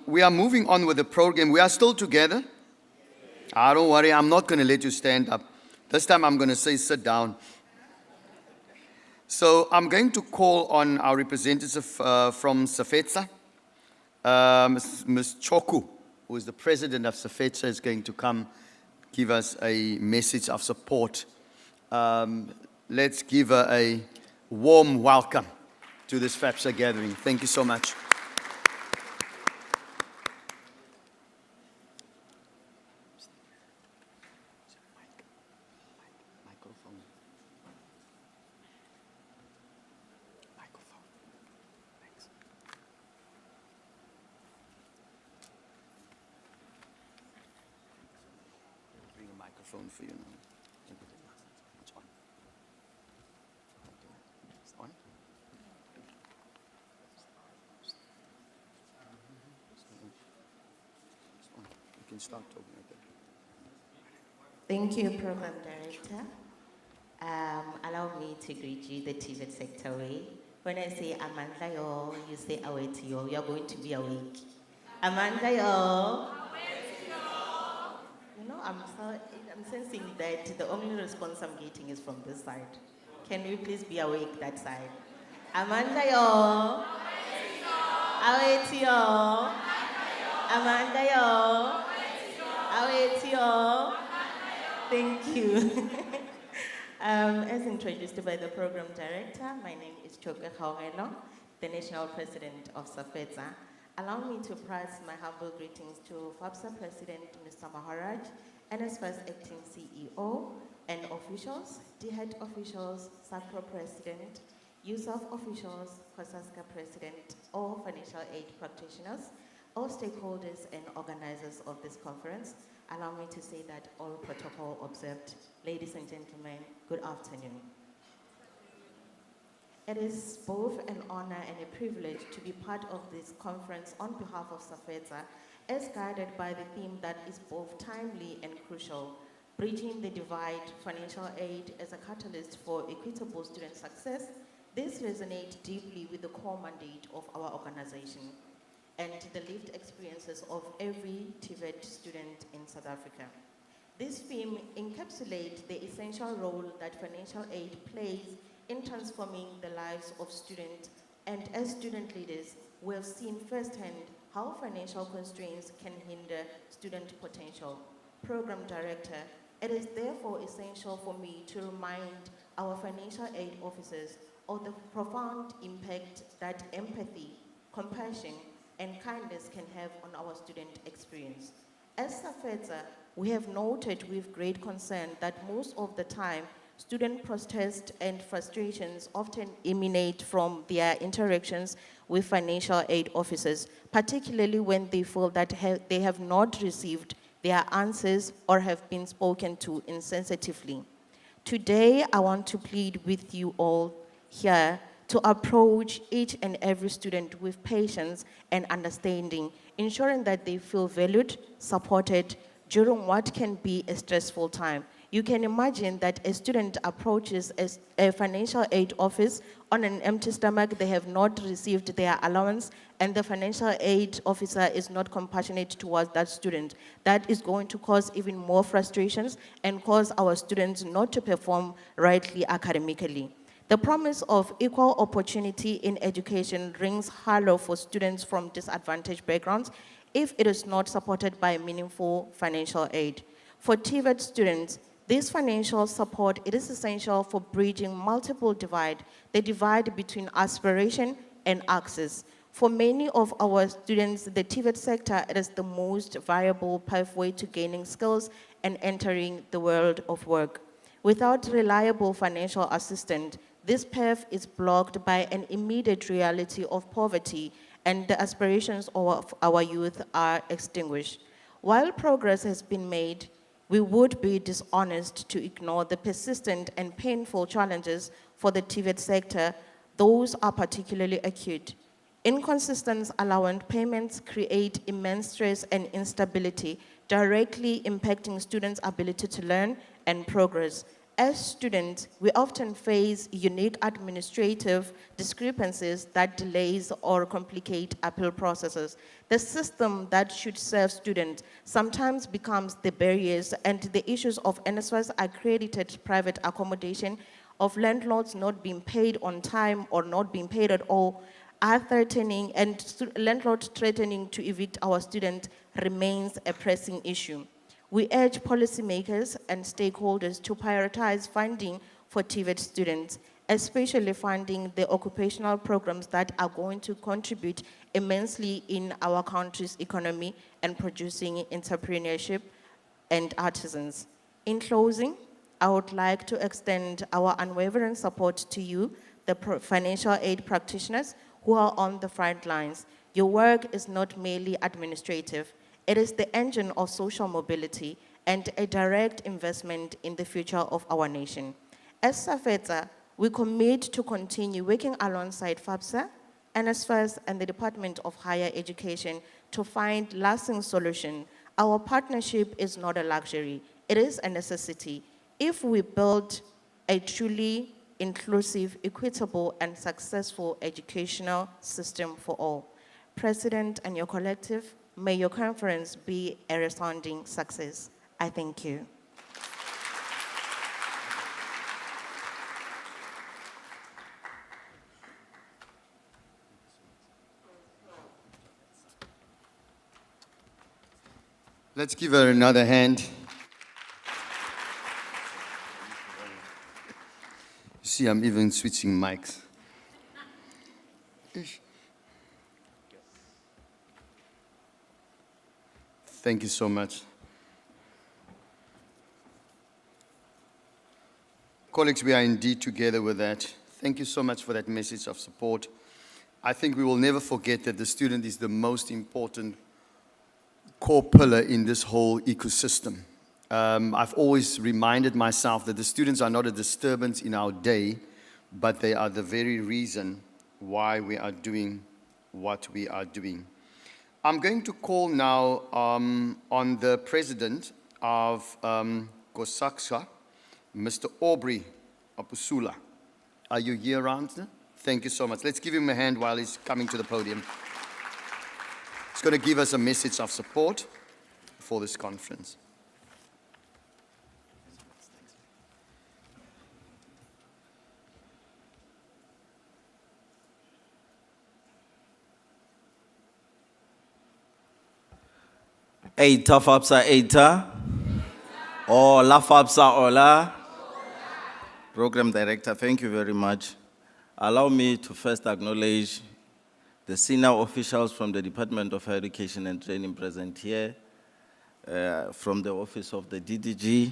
We are moving on with the program. We are still together. Don't worry, I'm not going to let you stand up. This time I'm going to say sit down. So I'm going to call on our representative from FAPSA, Ms. Choku, who is the president of FAPSA, is going to come give us a message of support. Let's give her a warm welcome to this FAPSA gathering. Thank you so much. For you now. It's on. It's on. It's on. You can start talking again. Thank you, Program Director. Allow me to greet you the TVET sector way. When I say Amanda yo, you say awake yo. You're going to be awake. Amanda yo. I'm sensing that the only response I'm getting is from this side. Can we please be awake that side? Amanda yo. Awake yo. Amanda yo. Awake yo. Thank you. As introduced by the program director, my name is Choke Haugeno, the national president of FAPSA. Allow me to pass my humble greetings to FAPSA President Mr. Maharaj, NSFA's acting CEO, and officials, DHEAD officials, SACRO President, USAF officials, COSASCA President, all financial aid practitioners, all stakeholders and organizers of this conference. Allow me to say that all protocol observed. Ladies and gentlemen, good afternoon. It is both an honor and a privilege to be part of this conference on behalf of FAPSA, as guided by the theme that is both timely and crucial, bridging the divide, financial aid as a catalyst for equitable student success. This resonates deeply with the core mandate of our organization and the lived experiences of every TVET student in South Africa. This theme encapsulates the essential role that financial aid plays in transforming the lives of students, and as student leaders, we have seen firsthand how financial constraints can hinder student potential. Program Director, it is therefore essential for me to remind our financial aid officers of the profound impact that empathy, compassion, and kindness can have on our student experience. As FAPSA, we have noted with great concern that most of the time, student protests and frustrations often emanate from their interactions with financial aid officers, particularly when they feel that they have not received their answers or have been spoken to insensitively. Today, I want to plead with you all here to approach each and every student with patience and understanding ensuring that they feel valued, supported during what can be a stressful time. You can imagine that a student approaches a financial aid office on an empty stomach, they have not received their allowance, and the financial aid officer is not compassionate towards that student. That is going to cause even more frustrations and cause our students not to perform rightly academically. The promise of equal opportunity in education rings hollow for students from disadvantaged backgrounds if it is not supported by meaningful financial aid. For TVET students, this financial support, it is essential for bridging multiple divide, the divide between aspiration and access. For many of our students, the TVET sector it is the most viable pathway to gaining skills and entering the world of work. Without reliable financial assistance, this path is blocked by an immediate reality of poverty, and the aspirations of our youth are extinguished. While progress has been made, we would be dishonest to ignore the persistent and painful challenges for the TVET sector. Those are particularly acute. Inconsistent allowance payments create immense stress and instability, directly impacting students' ability to learn and progress. As students, we often face unique administrative discrepancies that delays or complicate appeal processes. The system that should serve students sometimes becomes the barriers, and the issues of NSFAS accredited private accommodation, of landlords not being paid on time or not being paid at all, are threatening, and landlords threatening to evict our students remains a pressing issue. We urge policymakers and stakeholders to prioritize funding for TVET students, especially funding the occupational programs that are going to contribute immensely in our country's economy and producing entrepreneurship and artisans. In closing, I would like to extend our unwavering support to you, the financial aid practitioners who are on the front lines. Your work is not merely administrative. It is the engine of social mobility and a direct investment in the future of our nation. As SAFETA, we commit to continue working alongside FAPSA, NSFAS, and the Department of Higher Education to find lasting solutions. Our partnership is not a luxury, it is a necessity. If we build a truly inclusive, equitable, and successful educational system for all. President and your collective, may your conference be a resounding success. I thank you. Let's give her another hand. You see, I'm even switching mics. Thank you so much. Colleagues, we are indeed together with that. Thank you so much for that message of support. I think we will never forget that the student is the most important core pillar in this whole ecosystem. I've always reminded myself that the students are not a disturbance in our day, but they are the very reason why we are doing what we are doing. I'm going to call now on the president of COSAXA, Mr. Aubrey Apusula. Are you here, Ramsner? Thank you so much. Let's give him a hand while he's coming to the podium. He's going to give us a message of support for this conference. Eita FAPSA Eita. Ola FAPSA Ola. Program Director, thank you very much. Allow me to first acknowledge the senior officials from the Department of Higher Education and Training present here, from the Office of the DDG,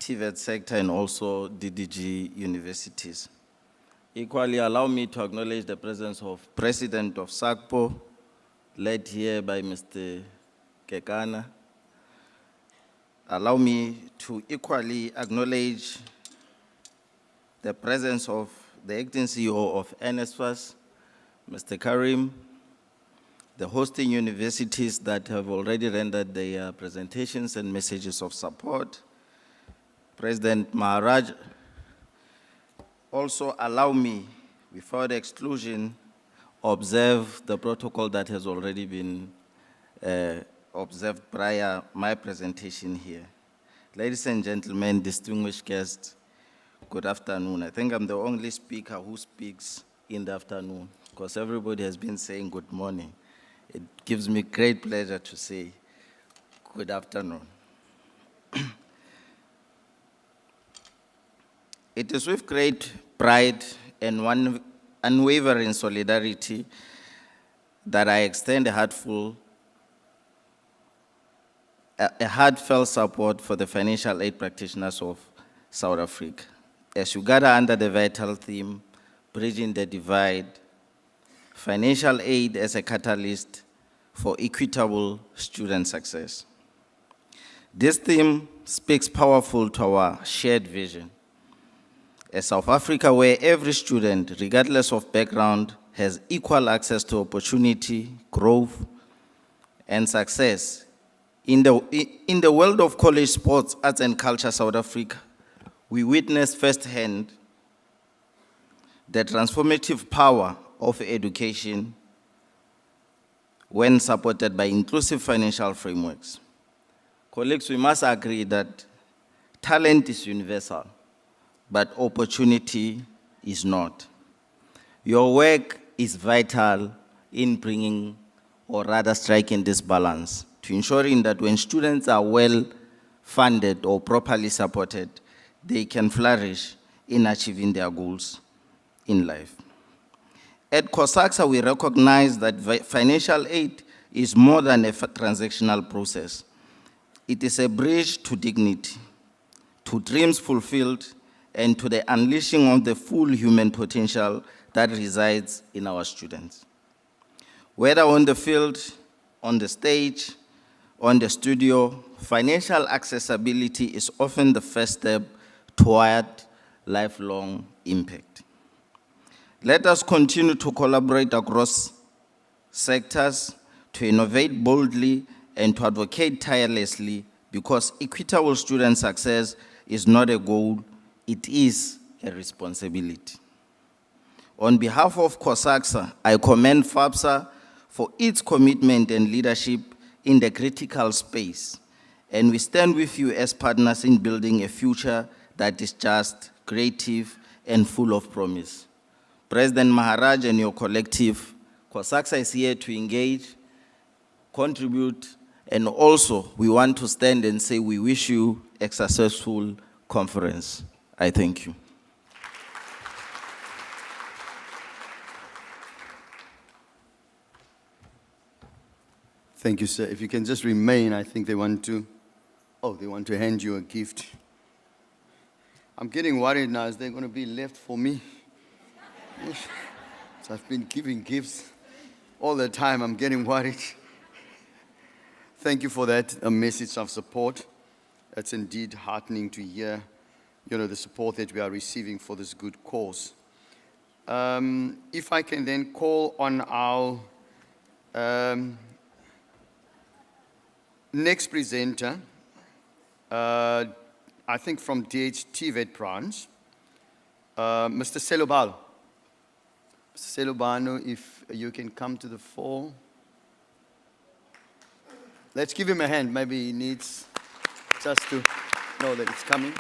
TVET sector, and also DDG universities. Equally, allow me to acknowledge the presence of President of SACPO, led here by Mr. Kekana. Allow me to equally acknowledge the presence of the acting CEO of NSFAS, Mr. Karim, the hosting universities that have already rendered their presentations and messages of support. President Maharaj, also allow me, without exclusion, observe the protocol that has already been observed prior my presentation here. Ladies and gentlemen, distinguished guests, good afternoon. I think I'm the only speaker who speaks in the afternoon because everybody has been saying good morning. It gives me great pleasure to say good afternoon. It is with great pride and one unwavering solidarity that I extend a heartfelt support for the financial aid practitioners of South Africa. As you gather under the vital theme, Bridging the Divide, financial aid as a catalyst for equitable student success. This theme speaks powerful to our shared vision. A South Africa where every student, regardless of background, has equal access to opportunity, growth, and success. In the world of college sports, arts, and culture, South Africa, we witness firsthand the transformative power of education when supported by inclusive financial frameworks. Colleagues, we must agree that talent is universal, but opportunity is not. Your work is vital in bringing, or rather striking this balance, to ensuring that when students are well funded or properly supported, they can flourish in achieving their goals in life. At COSAXA, we recognize that financial aid is more than a transactional process. It is a bridge to dignity, to dreams fulfilled, and to the unleashing of the full human potential that resides in our students. Whether on the field, on the stage, on the studio, financial accessibility is often the first step toward lifelong impact. Let us continue to collaborate across sectors, to innovate boldly, and to advocate tirelessly, because equitable student success is not a goal, it is a responsibility. On behalf of COSAXA, I commend FAPSA for its commitment and leadership in the critical space, and we stand with you as partners in building a future that is just, creative, and full of promise. President Maharaj and your collective, COSAXA is here to engage, contribute, and also we want to stand and say we wish you a successful conference. I thank you. Thank you, sir. If you can just remain, I think they want to hand you a gift. I'm getting worried now. Is there going to be left for me? So I've been giving gifts all the time. I'm getting worried. Thank you for that, a message of support. That's indeed heartening to hear, the support that we are receiving for this good cause. If I can then call on our next presenter, I think from DHTVET branch, Mr. Selubalo. Mr. Selubano, if you can come to the fore. Let's give him a hand. Maybe he needs just to know that it's coming.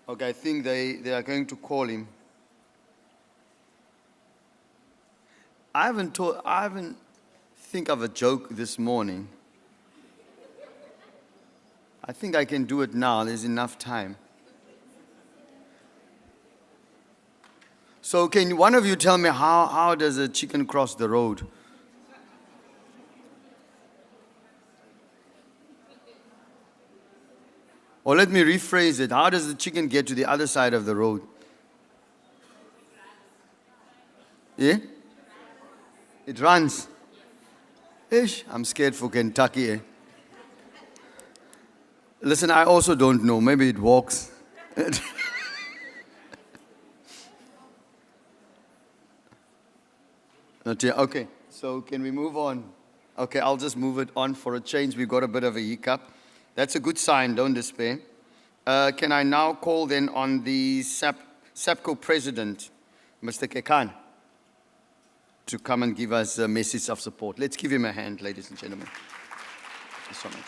Okay, I think they are going to call him. I haven't think of a joke this morning. I think I can do it now. There's enough time. So can one of you tell me how does a chicken cross the road? Or let me rephrase it. How does the chicken get to the other side of the road? Yeah? It runs. Ish, I'm scared for Kentucky. Listen, I also don't know. Maybe it walks. Not yet. Okay, so can we move on? Okay, I'll just move it on for a change. We've got a bit of a hiccup. That's a good sign, don't despair. Can I now call then on the SAPCO president, Mr. Kekan, to come and give us a message of support. Let's give him a hand, ladies and gentlemen. Thank you so much.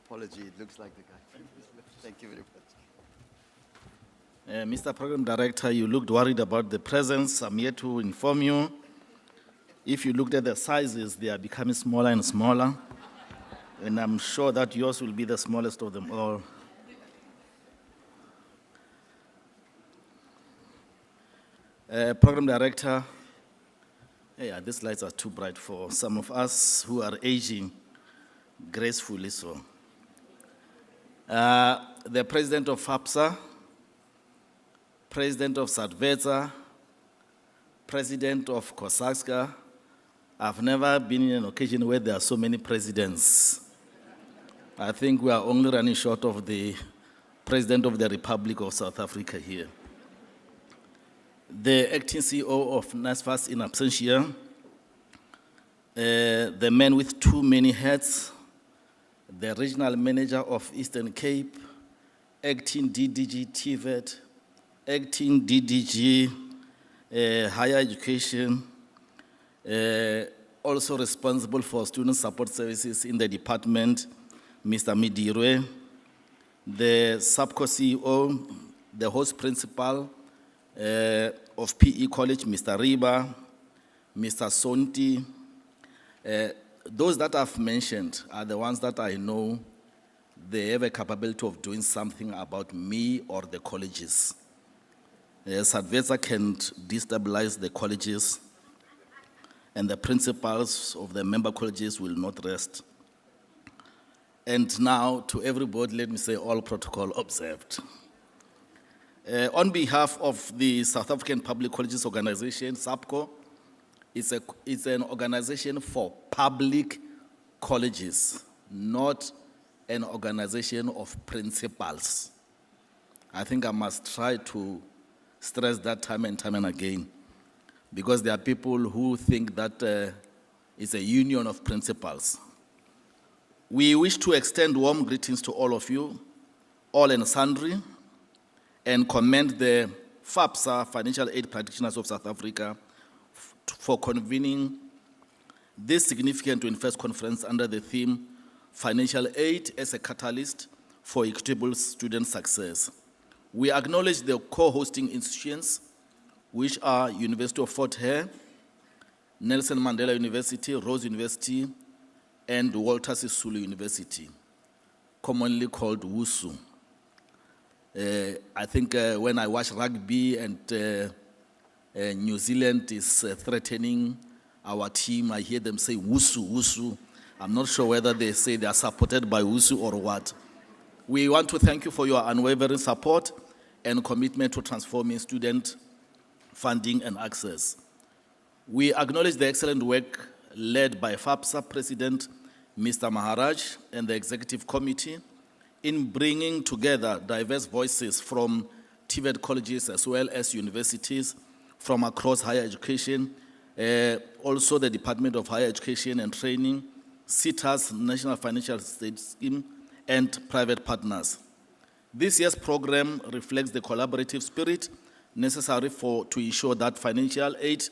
Apology, it looks like the guy. Thank you very much. Mr. Program Director, you looked worried about the presence. I'm here to inform you. If you looked at the sizes, they are becoming smaller and smaller. And I'm sure that yours will be the smallest of them all. Program Director, yeah, these lights are too bright for some of us who are aging gracefully so. The President of FAPSA, President of SADVETA, President of COSASCA. I've never been in an occasion where there are so many presidents. I think we are only running short of the President of the Republic of South Africa here. The acting CEO of NASFAS in absentia, the man with too many hats, the regional manager of Eastern Cape, acting DDG TVET, acting DDG higher education, also responsible for student support services in the department, Mr. Midirwe, the SAPCO CEO, the host principal of PE College, Mr. Riba, Mr. Sonti. Those that I've mentioned are the ones that I know they have a capability of doing something about me or the colleges. SADVETA can destabilize the colleges, and the principals of the member colleges will not rest. And now, to everybody, let me say all protocol observed. On behalf of the South African Public Colleges Organization, SAPCO, it's an organization for public colleges, not an organization of principals. I think I must try to stress that time and again, because there are people who think that it's a union of principals. We wish to extend warm greetings to all of you, all and sundry, and commend the FAPSA, Financial Aid Practitioners of South Africa, for convening this significant 21st conference under the theme, Financial Aid as a Catalyst for Equitable Student Success. We acknowledge the co-hosting institutions, which are University of Fort Hare, Nelson Mandela University, Rose University, and Walter Sisulu University, commonly called WUSU. I think when I watch rugby and New Zealand is threatening our team, I hear them say WUSU, WUSU. I'm not sure whether they say they are supported by WUSU or what. We want to thank you for your unwavering support and commitment to transforming student funding and access. We acknowledge the excellent work led by FAPSA President Mr. Maharaj and the Executive Committee in bringing together diverse voices from TVET colleges as well as universities from across higher education, also the Department of Higher Education and Training, CITAS, National Financial Aid Scheme, and private partners. This year's program reflects the collaborative spirit necessary to ensure that financial aid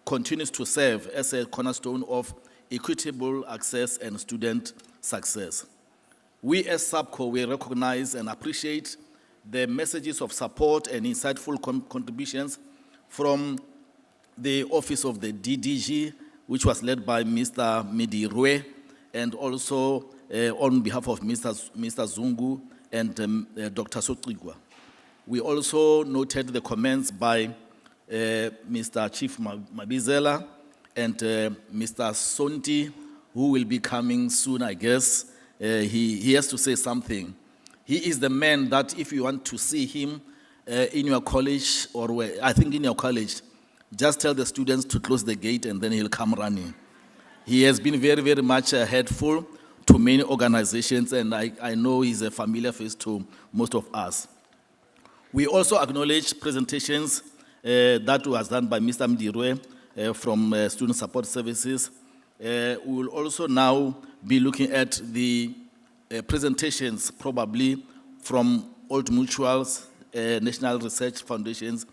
continues to serve as a cornerstone of equitable access and student success. We as SAPCO, we recognize and appreciate the messages of support and insightful contributions from the office of the DDG, which was led by Mr. Midirwe, and also on behalf of Mr. Zungu and Dr. Sotrigwa. We also noted the comments by Mr. Chief Mabizela and Mr. Sonti, who will be coming soon, I guess. He has to say something. He is the man that if you want to see him in your college, or I think in your college, just tell the students to close the gate and then he'll come running. He has been very, very much helpful to many organizations, and I know he's a familiar face to most of us. We also acknowledge presentations that was done by Mr. Mdirwe from Student Support Services. We will also now be looking at the presentations probably from Old Mutuals, National Research Foundations,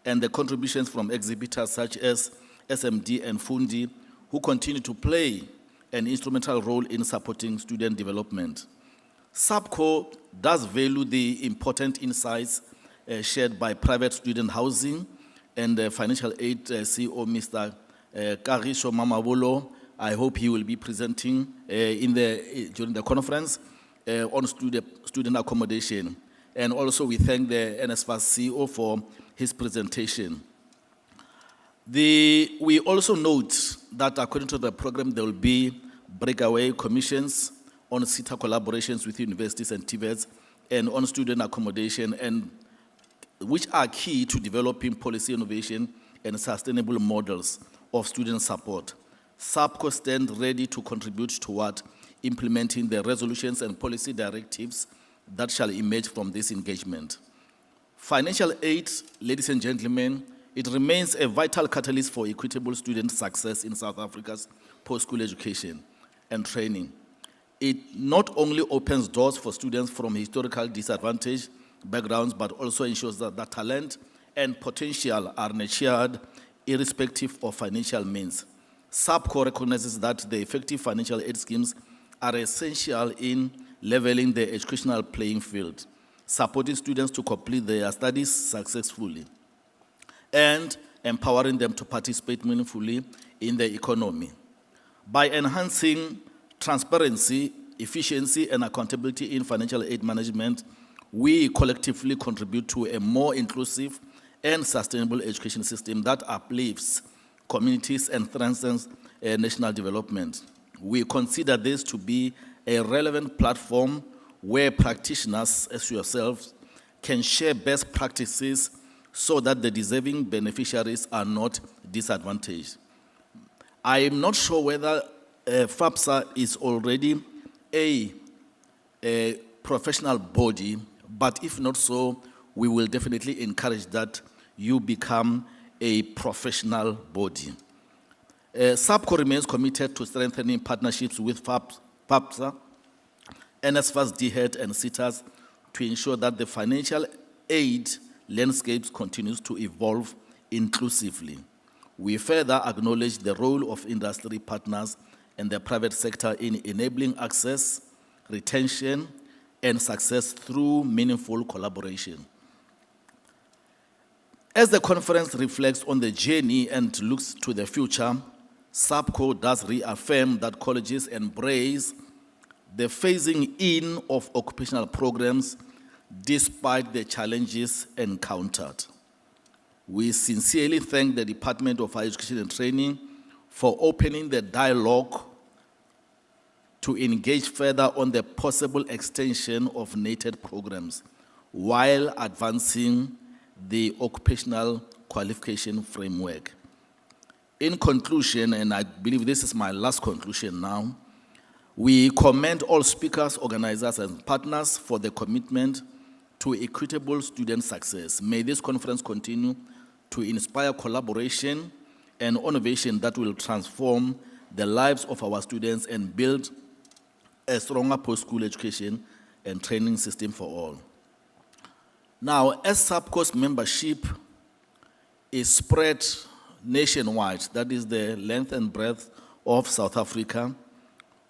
and the contributions from exhibitors such as SMD and Fundi, who continue to play an instrumental role in supporting student development. SAPCO does value the important insights shared by private student housing and financial aid CEO, Mr. Kagiso Mamabolo. I hope he will be presenting during the conference on student accommodation. And also we thank the NSFAS CEO for his presentation. We also note that according to the program, there will be breakaway commissions on CETA collaborations with universities and TVETs and on student accommodation, and which are key to developing policy innovation and sustainable models of student support. SAPCO stands ready to contribute toward implementing the resolutions and policy directives that shall emerge from this engagement. Financial aid, ladies and gentlemen, it remains a vital catalyst for equitable student success in South Africa's post-school education and training. It not only opens doors for students from historical disadvantaged backgrounds, but also ensures that talent and potential are nurtured irrespective of financial means. SAPCO recognizes that the effective financial aid schemes are essential in leveling the educational playing field, supporting students to complete their studies successfully, and empowering them to participate meaningfully in the economy. By enhancing transparency, efficiency, and accountability in financial aid management, we collectively contribute to a more inclusive and sustainable education system that uplifts communities and strengthens national development. We consider this to be a relevant platform where practitioners, as yourselves, can share best practices so that the deserving beneficiaries are not disadvantaged. I am not sure whether FAPSA is already a professional body, but if not so, we will definitely encourage that you become a professional body. SAPCO remains committed to strengthening partnerships with FAPSA, NSFAS, DHET, and CETAs to ensure that the financial aid landscapes continues to evolve inclusively. We further acknowledge the role of industry partners and the private sector in enabling access, retention, and success through meaningful collaboration. As the conference reflects on the journey and looks to the future, SAPCO does reaffirm that colleges embrace the phasing in of occupational programs despite the challenges encountered. We sincerely thank the Department of Higher Education and Training for opening the dialogue to engage further on the possible extension of NATED programs while advancing the occupational qualification framework. In conclusion, and I believe this is my last conclusion now, we commend all speakers, organizers, and partners for the commitment to equitable student success. May this conference continue to inspire collaboration and innovation that will transform the lives of our students and build a stronger post-school education and training system for all. Now, as SAPCO's membership is spread nationwide, that is the length and breadth of South Africa,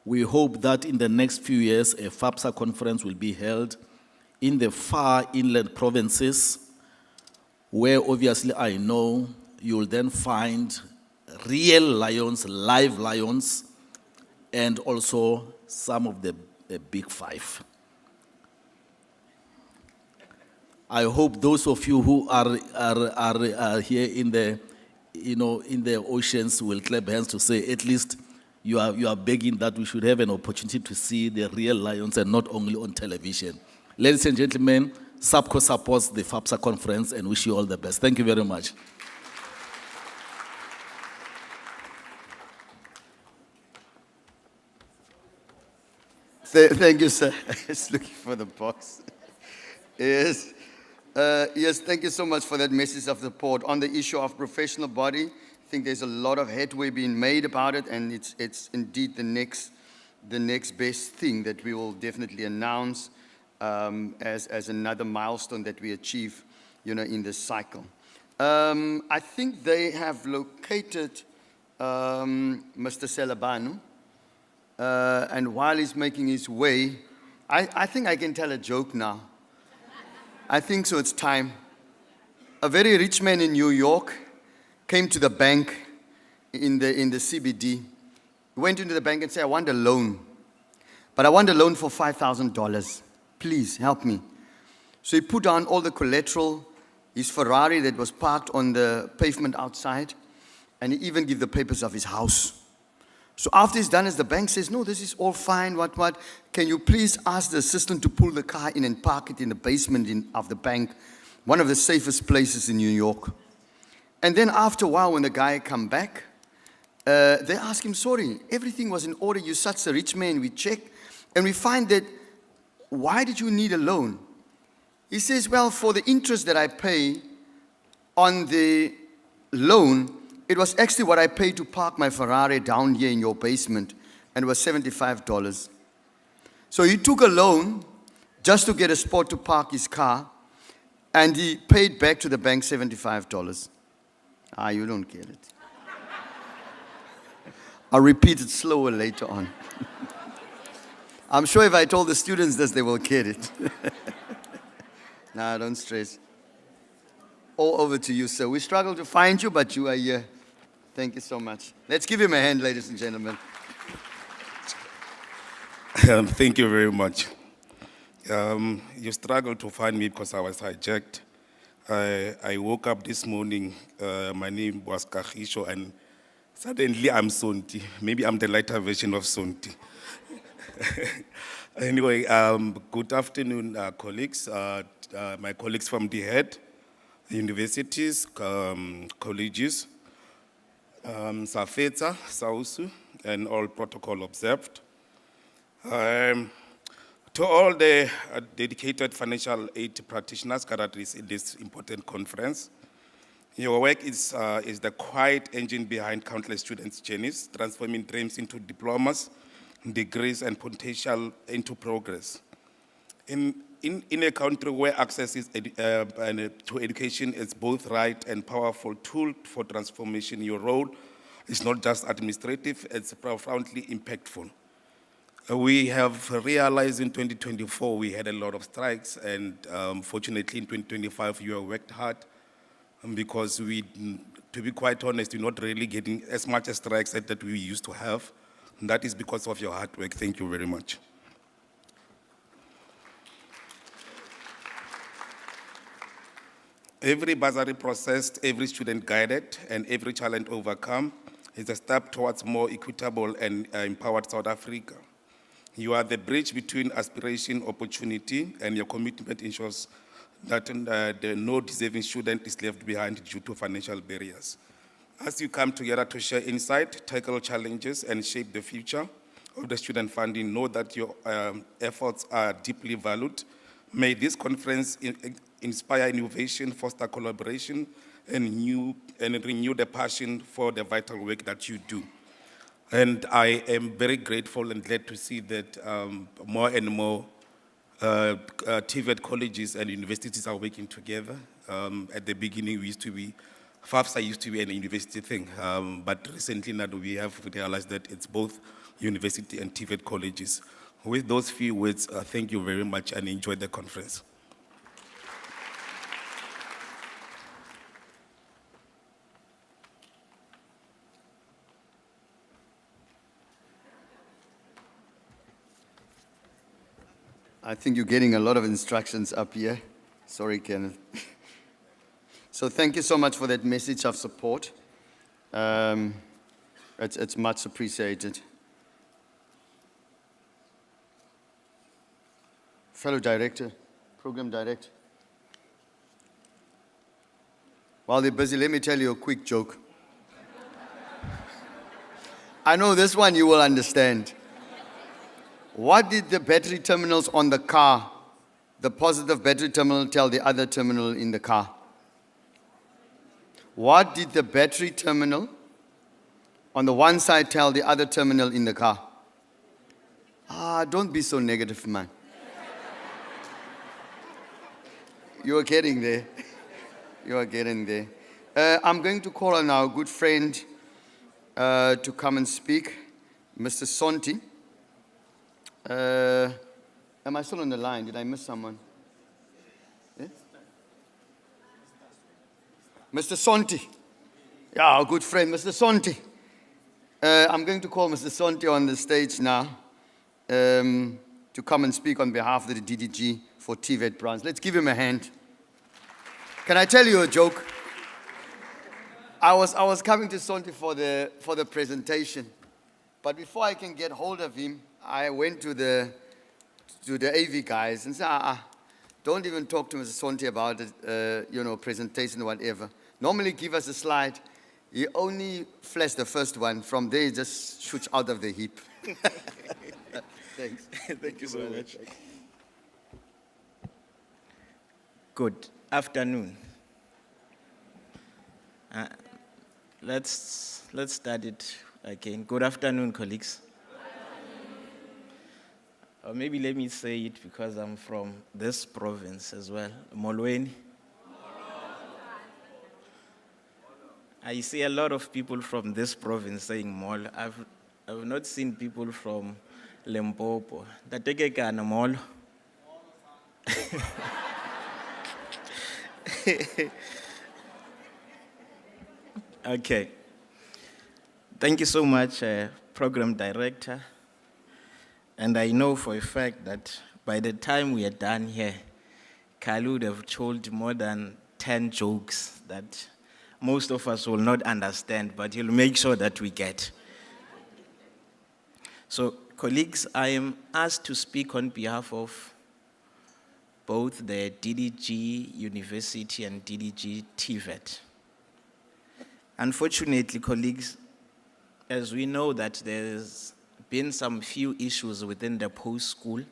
we hope that in the next few years, a FAPSA conference will be held in the far inland provinces, where obviously I know you'll then find real lions, live lions, and also some of the big five. I hope those of you who are here in the, in the oceans will clap hands to say at least you are begging that we should have an opportunity to see the real lions and not only on television. Ladies and gentlemen, SAPCO supports the FAPSA conference and wish you all the best. Thank you very much. Thank you, sir. It's looking for the box. Yes. Yes, thank you so much for that message of support. On the issue of professional body, I think there's a lot of headway being made about it, and it's indeed the next best thing that we will definitely announce as another milestone that we achieve, in this cycle. I think they have located Mr. Selabanu, and while he's making his way, I think I can tell a joke now. I think so, it's time. A very rich man in New York came to the bank in the CBD. He went into the bank and said, I want a loan, but I want a loan for $5,000. Please help me. So he put down all the collateral, his Ferrari that was parked on the pavement outside, and he even gave the papers of his house. So after he's done, as the bank says, no, this is all fine, what, can you please ask the assistant to pull the car in and park it in the basement of the bank, one of the safest places in New York. And then after a while, when the guy come back, they ask him, sorry, everything was in order, you're such a rich man, we check, and we find that, why did you need a loan? He says, well, for the interest that I pay on the loan, it was actually what I paid to park my Ferrari down here in your basement, and it was $75. So he took a loan just to get a spot to park his car, and he paid back to the bank $75. You don't get it. I'll repeat it slower later on. I'm sure if I told the students this, they will get it. Nah, don't stress. All over to you, sir. We struggle to find you, but you are here. Thank you so much. Let's give him a hand, ladies and gentlemen. Thank you very much. You struggled to find me because I was hijacked. I woke up this morning, my name was Kagisho, and suddenly I'm Sonti. Maybe I'm the lighter version of Sonti. Anyway, good afternoon, colleagues. My colleagues from the head, universities, colleges, SAFETA, SAUSU, and all protocol observed. To all the dedicated financial aid practitioners gathered in this important conference, your work is the quiet engine behind countless students' journeys, transforming dreams into diplomas, degrees, and potential into progress. In a country where access to education is both right and powerful tool for transformation, your role is not just administrative, it's profoundly impactful. We have realized in 2024 we had a lot of strikes, and fortunately in 2025 you have worked hard, because to be quite honest, we're not really getting as much as strikes that we used to have. And that is because of your hard work. Thank you very much. Every bursary processed, every student guided, and every challenge overcome is a step towards more equitable and empowered South Africa. You are the bridge between aspiration, opportunity, and your commitment ensures that no deserving student is left behind due to financial barriers. As you come together to share insight, tackle challenges, and shape the future of the student funding, know that your efforts are deeply valued. May this conference inspire innovation, foster collaboration, and renew the passion for the vital work that you do. And I am very grateful and glad to see that more and more TVET colleges and universities are working together. At the beginning, FAPSA used to be an university thing, but recently now we have realized that it's both university and TVET colleges. With those few words, thank you very much and enjoy the conference. I think you're getting a lot of instructions up here. Sorry, Kenneth. So thank you so much for that message of support. It's much appreciated. Fellow director, program director. While they're busy, let me tell you a quick joke. I know this one you will understand. What did the battery terminals on the car, the positive battery terminal, tell the other terminal in the car? What did the battery terminal on the one side tell the other terminal in the car? Don't be so negative, man. You are getting there. You are getting there. I'm going to call on our good friend to come and speak, Mr. Sonti. Am I still on the line? Did I miss someone? Yeah? Mr. Sonti. Yeah, our good friend, Mr. Sonti. I'm going to call Mr. Sonti on the stage now to come and speak on behalf of the DDG for TVET branch. Let's give him a hand. Can I tell you a joke? I was coming to Sonti for the presentation, but before I can get hold of him, I went to the AV guys and said, don't even talk to Mr. Sonti about it, presentation or whatever. Normally give us a slide. He only flashed the first one. From there, he just shoots out of the hip. Thanks. Thank you so much. Good afternoon. Let's start it again. Good afternoon, colleagues. Or maybe let me say it because I'm from this province as well, Molweni. I see a lot of people from this province saying Molo. I've not seen people from Limpopo. Tatekekana Molo. Okay. Thank you so much, Program Director. And I know for a fact that by the time we are done here, Kalu would have told more than 10 jokes that most of us will not understand, but he'll make sure that we get. So, colleagues, I am asked to speak on behalf of both the DDG University and DDG TVET. Unfortunately, colleagues, as we know that there's been some few issues within the post-school,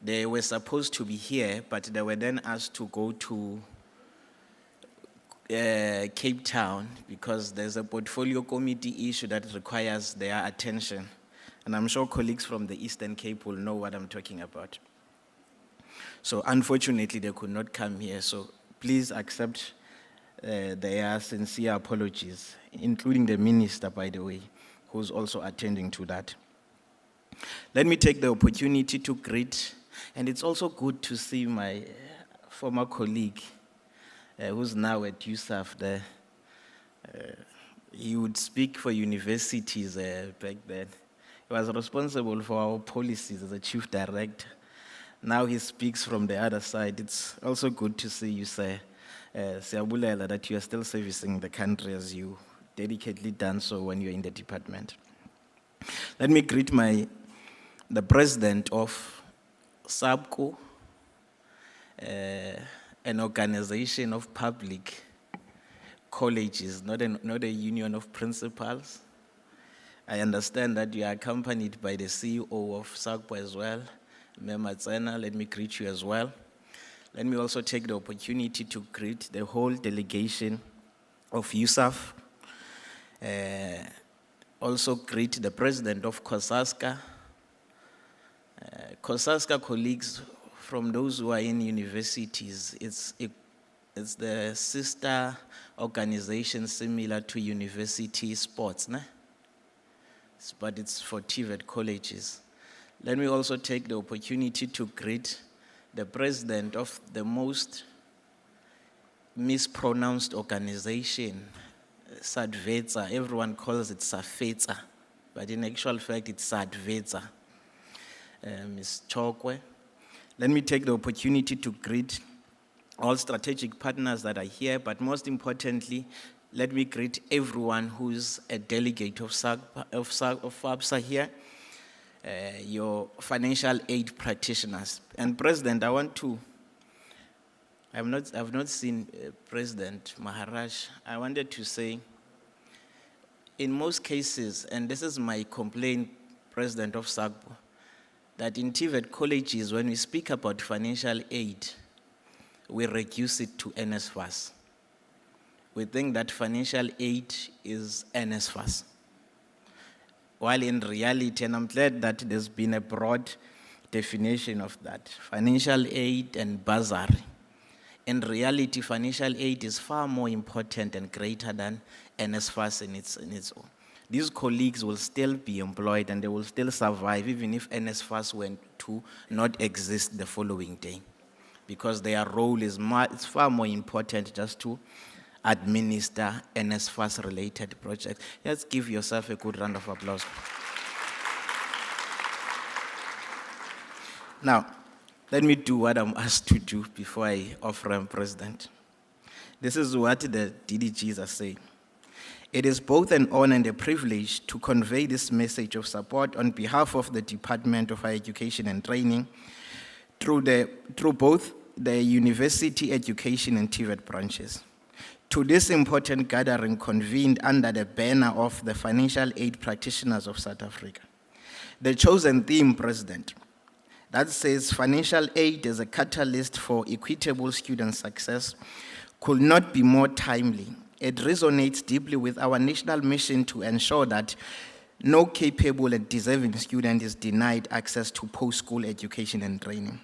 they were supposed to be here, but they were then asked to go to Cape Town because there's a portfolio committee issue that requires their attention. And I'm sure colleagues from the Eastern Cape will know what I'm talking about. So unfortunately, they could not come here. So please accept their sincere apologies, including the minister, by the way, who's also attending to that. Let me take the opportunity to greet, and it's also good to see my former colleague, who's now at USAF there. He would speak for universities back then. He was responsible for our policies as a chief director. Now he speaks from the other side. It's also good to see you, sir. Siyabulela, that you are still servicing the country as you dedicatedly done so when you're in the department. Let me greet the president of SABCO, an organization of public colleges, not a union of principals. I understand that you are accompanied by the CEO of SABCO as well, Mema Tsena. Let me greet you as well. Let me also take the opportunity to greet the whole delegation of USAF. Also greet the president of COSASCA. COSASCA colleagues, from those who are in universities, it's the sister organization similar to university sports, né? But it's for TVET colleges. Let me also take the opportunity to greet the president of the most mispronounced organization, SADVETSA. Everyone calls it SAFETSA, but in actual fact, it's SADVETSA, Ms. Chokwe. Let me take the opportunity to greet all strategic partners that are here, but most importantly, let me greet everyone who's a delegate of FAPSA here, your financial aid practitioners. And President, I've not seen President Maharaj. I wanted to say, in most cases, and this is my complaint, President of SAGPO, that in TVET colleges, when we speak about financial aid, we reduce it to NSFAS. We think that financial aid is NSFAS. While in reality, and I'm glad that there's been a broad definition of that, financial aid and bursary. In reality, financial aid is far more important and greater than NSFAS in its own. These colleagues will still be employed and they will still survive even if NSFAS were to not exist the following day, because their role is it's far more important just to administer NSFAS-related projects. Let's give yourself a good round of applause. Now, let me do what I'm asked to do before I offer President. This is what the DDGs are saying. It is both an honor and a privilege to convey this message of support on behalf of the Department of Higher Education and Training through both the University Education and TVET branches. To this important gathering convened under the banner of the Financial Aid Practitioners of South Africa. The chosen theme, President, that says financial aid as a catalyst for equitable student success could not be more timely. It resonates deeply with our national mission to ensure that no capable and deserving student is denied access to post-school education and training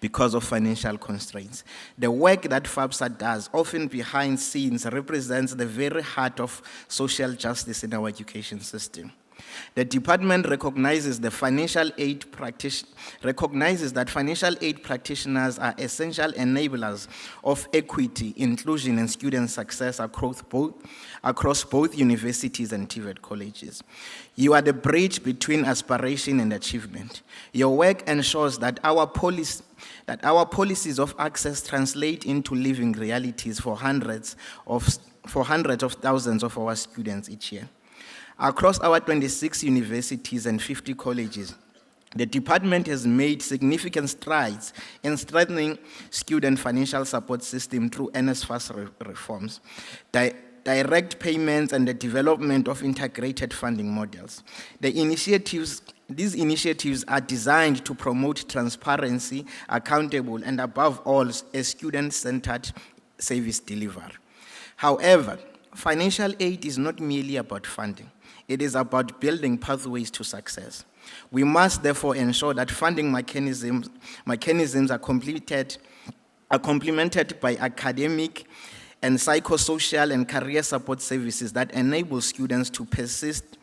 because of financial constraints. The work that FAPSA does, often behind scenes, represents the very heart of social justice in our education system. The department recognizes that financial aid practitioners are essential enablers of equity, inclusion, and student success across both universities and TVET colleges. You are the bridge between aspiration and achievement. Your work ensures that our policies of access translate into living realities for hundreds of thousands of our students each year. Across our 26 universities and 50 colleges, the department has made significant strides in strengthening student financial support system through NSFAS reforms, direct payments, and the development of integrated funding models. These initiatives are designed to promote transparency, accountable, and above all, a student-centered service delivery. However, financial aid is not merely about funding. It is about building pathways to success. We must therefore ensure that funding mechanisms are complemented by academic and psychosocial and career support services that enable students to persist,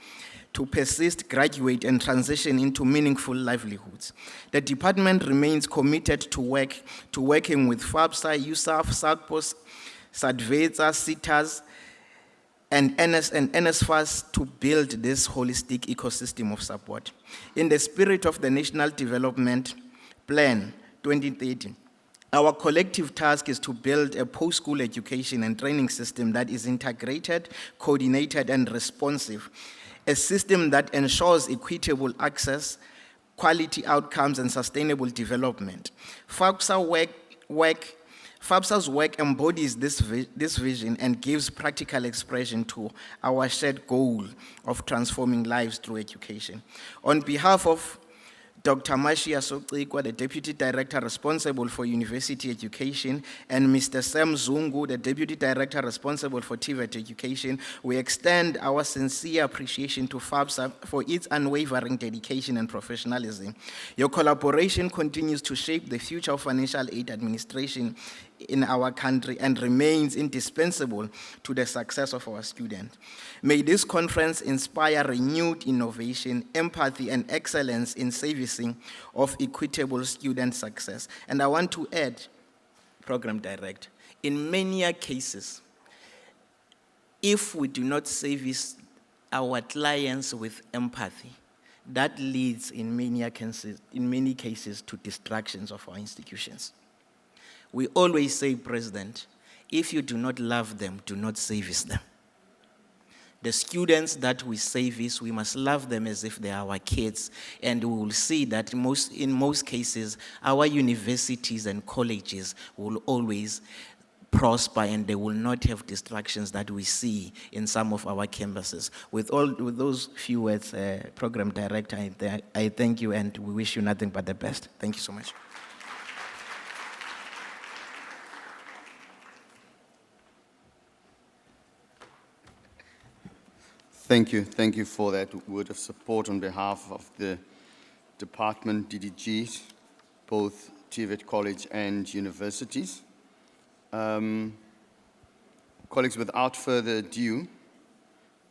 graduate, and transition into meaningful livelihoods. The department remains committed to working with FAPSA, USAF, SACPOS, SADVETA, CITAS, and NSFAS to build this holistic ecosystem of support. In the spirit of the National Development Plan 2030, our collective task is to build a post-school education and training system that is integrated, coordinated, and responsive, a system that ensures equitable access, quality outcomes, and sustainable development. FAPSA's work embodies this vision and gives practical expression to our shared goal of transforming lives through education. On behalf of Dr. Mashia Socikwa, the Deputy Director responsible for University Education, and Mr. Sam Zungu, the Deputy Director responsible for TVET Education, we extend our sincere appreciation to FAPSA for its unwavering dedication and professionalism. Your collaboration continues to shape the future of financial aid administration in our country and remains indispensable to the success of our students. May this conference inspire renewed innovation, empathy, and excellence in servicing of equitable student success. And I want to add, Program Director, in many cases, if we do not service our clients with empathy, that leads in many cases to distractions of our institutions. We always say, President, if you do not love them, do not service them. The students that we service, we must love them as if they are our kids, and we will see that in most cases, our universities and colleges will always prosper and they will not have distractions that we see in some of our campuses. With those few words, Program Director, I thank you and we wish you nothing but the best. Thank you so much. Thank you for that word of support on behalf of the department, DDGs, both TVET College and universities. Colleagues, without further ado,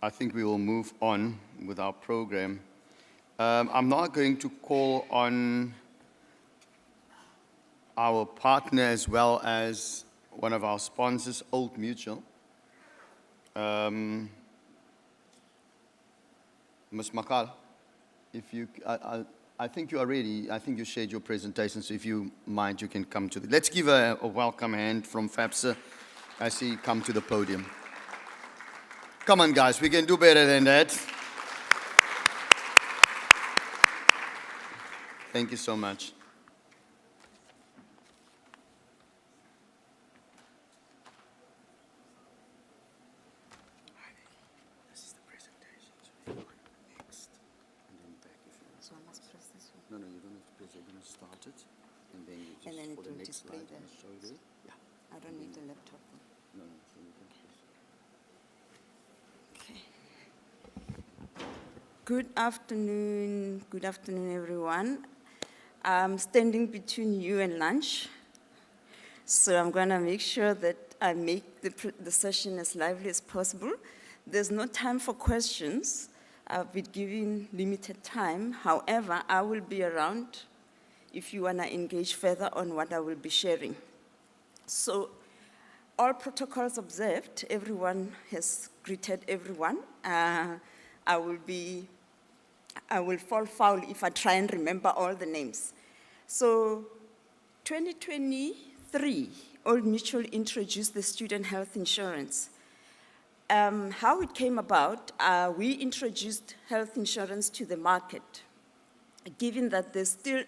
I think we will move on with our program. I'm now going to call on our partner as well as one of our sponsors, Old Mutual. Ms. Makal, if you, I think you are ready. I think you shared your presentation, so if you mind, you can come to the. Let's give a welcome hand from FAPSA as he comes to the podium. Come on, guys, we can do better than that. Thank you so much. So I must press this one. No, you don't have to press. You're going to start it, and then you just, And then it for the will next display slide, there. I'll show you. Yeah. I don't need the laptop. No, so you can press. Okay. Good afternoon, everyone. I'm standing between you and lunch, so I'm going to make sure that I make the session as lively as possible. There's no time for questions. I've been given limited time. However, I will be around if you want to engage further on what I will be sharing. So, all protocols observed, everyone has greeted everyone. I will fall foul if I try and remember all the names. So, 2023, Old Mutual introduced the student health insurance. How it came about, we introduced health insurance to the market, given that there's still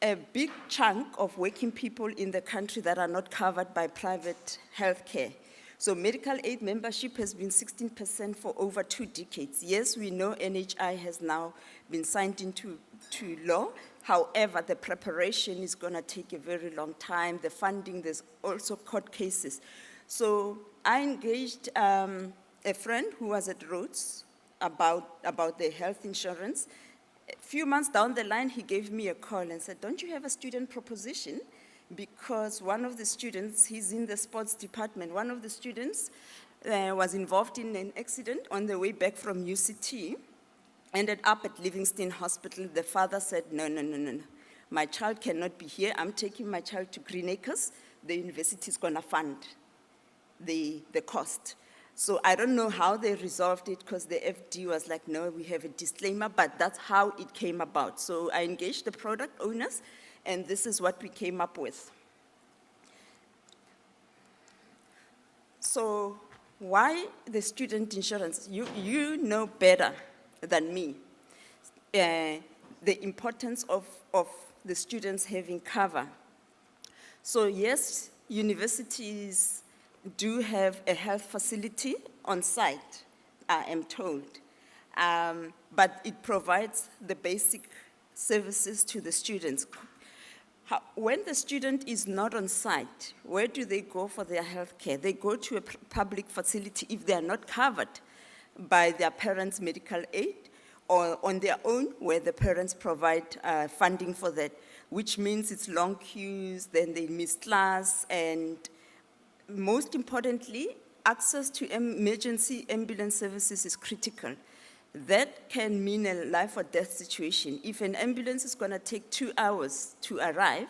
a big chunk of working people in the country that are not covered by private health care. So medical aid membership has been 16% for over 2 decades. Yes, we know NHI has now been signed into law. However, the preparation is going to take a very long time. The funding, there's also court cases. So I engaged a friend who was at Rhodes about the health insurance. A few months down the line, he gave me a call and said, don't you have a student proposition? Because one of the students, he's in the sports department, one of the students was involved in an accident on the way back from UCT, ended up at Livingston Hospital. The father said, no. My child cannot be here. I'm taking my child to Green Acres. The university is going to fund the cost. So I don't know how they resolved it because the FD was like, no, we have a disclaimer, but that's how it came about. So I engaged the product owners, and this is what we came up with. So why the student insurance? You know better than me the importance of the students having cover. So yes, universities do have a health facility on site, I am told, but it provides the basic services to the students. When the student is not on site, where do they go for their health care? They go to a public facility if they are not covered by their parents' medical aid, or on their own, where the parents provide funding for that, which means it's long queues, then they miss class, and most importantly, access to emergency ambulance services is critical. That can mean a life or death situation. If an ambulance is going to take 2 hours to arrive,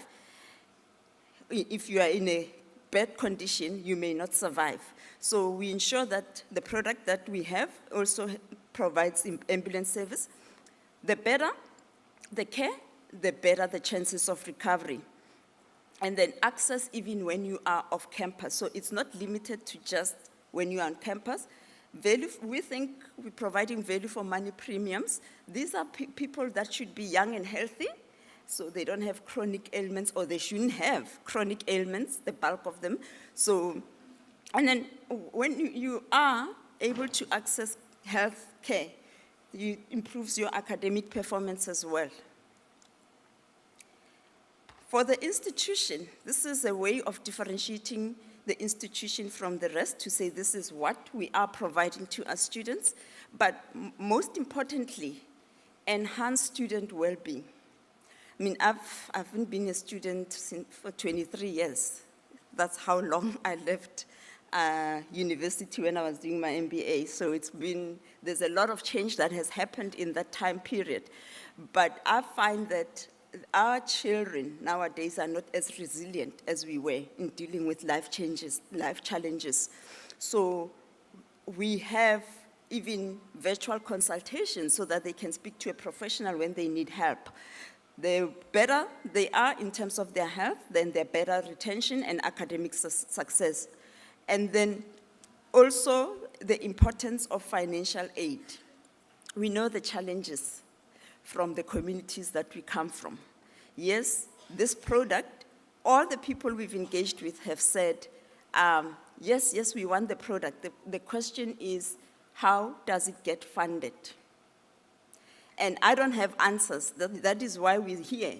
if you are in a bad condition, you may not survive. So we ensure that the product that we have also provides ambulance service. The better the care, the better the chances of recovery. And then access even when you are off campus. So it's not limited to just when you are on campus. We think we're providing value for money premiums. These are people that should be young and healthy, so they don't have chronic ailments, or they shouldn't have chronic ailments, the bulk of them. So, and then when you are able to access health care, it improves your academic performance as well. For the institution, this is a way of differentiating the institution from the rest, to say this is what we are providing to our students, but most importantly, enhance student well-being. I mean, I've been a student for 23 years. That's how long I left university when I was doing my MBA. So there's a lot of change that has happened in that time period. But I find that our children nowadays are not as resilient as we were in dealing with life challenges. So we have even virtual consultations so that they can speak to a professional when they need help. The better they are in terms of their health, then their better retention and academic success. And then also the importance of financial aid. We know the challenges from the communities that we come from. Yes, this product, all the people we've engaged with have said, yes, we want the product. The question is, how does it get funded? And I don't have answers. That is why we're here,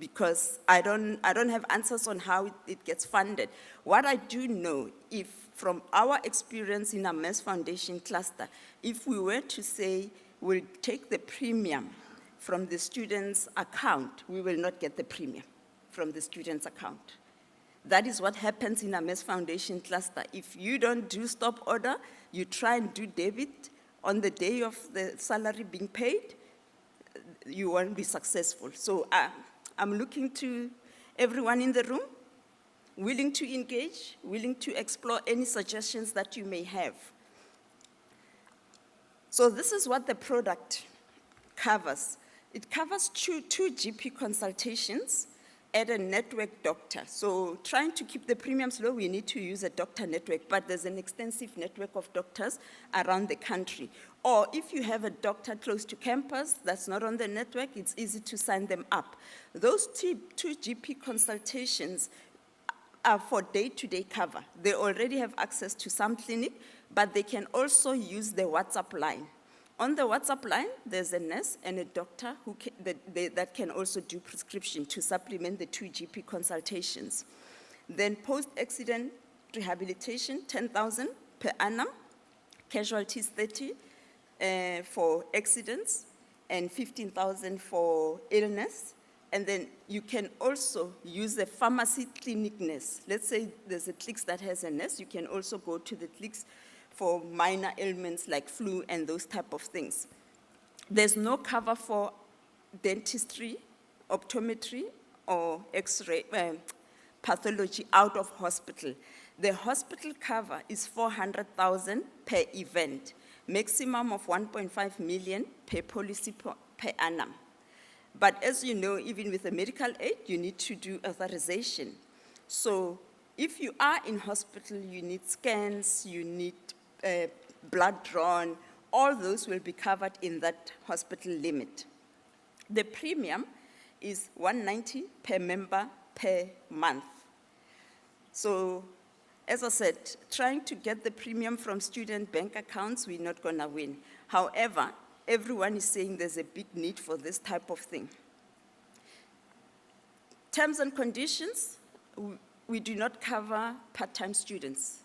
because I don't have answers on how it gets funded. What I do know, if from our experience in our Mass Foundation cluster, if we were to say we'll take the premium from the student's account, we will not get the premium from the student's account. That is what happens in a Mass Foundation cluster. If you don't do stop order, you try and do debit on the day of the salary being paid, you won't be successful. So I'm looking to everyone in the room, willing to engage, willing to explore any suggestions that you may have. So this is what the product covers. It covers two GP consultations at a network doctor. So trying to keep the premiums low, we need to use a doctor network, but there's an extensive network of doctors around the country. Or if you have a doctor close to campus that's not on the network, it's easy to sign them up. Those two GP consultations are for day-to-day cover. They already have access to some clinic, but they can also use the WhatsApp line. On the WhatsApp line, there's a nurse and a doctor that can also do prescription to supplement the 2 GP consultations. Then post-accident rehabilitation, 10,000 per annum, casualties 30 for accidents, and 15,000 for illness. And then you can also use a pharmacy clinic nurse. Let's say there's a clinic that has a nurse, you can also go to the clinics for minor ailments like flu and those type of things. There's no cover for dentistry, optometry, or X-ray pathology out of hospital. The hospital cover is 400,000 per event, maximum of 1.5 million per policy per annum. But as you know, even with the medical aid, you need to do authorization. So if you are in hospital, you need scans, you need blood drawn, all those will be covered in that hospital limit. The premium is $190 per member per month. So, as I said, trying to get the premium from student bank accounts, we're not gonna win. However, everyone is saying there's a big need for this type of thing. Terms and conditions, we do not cover part-time students.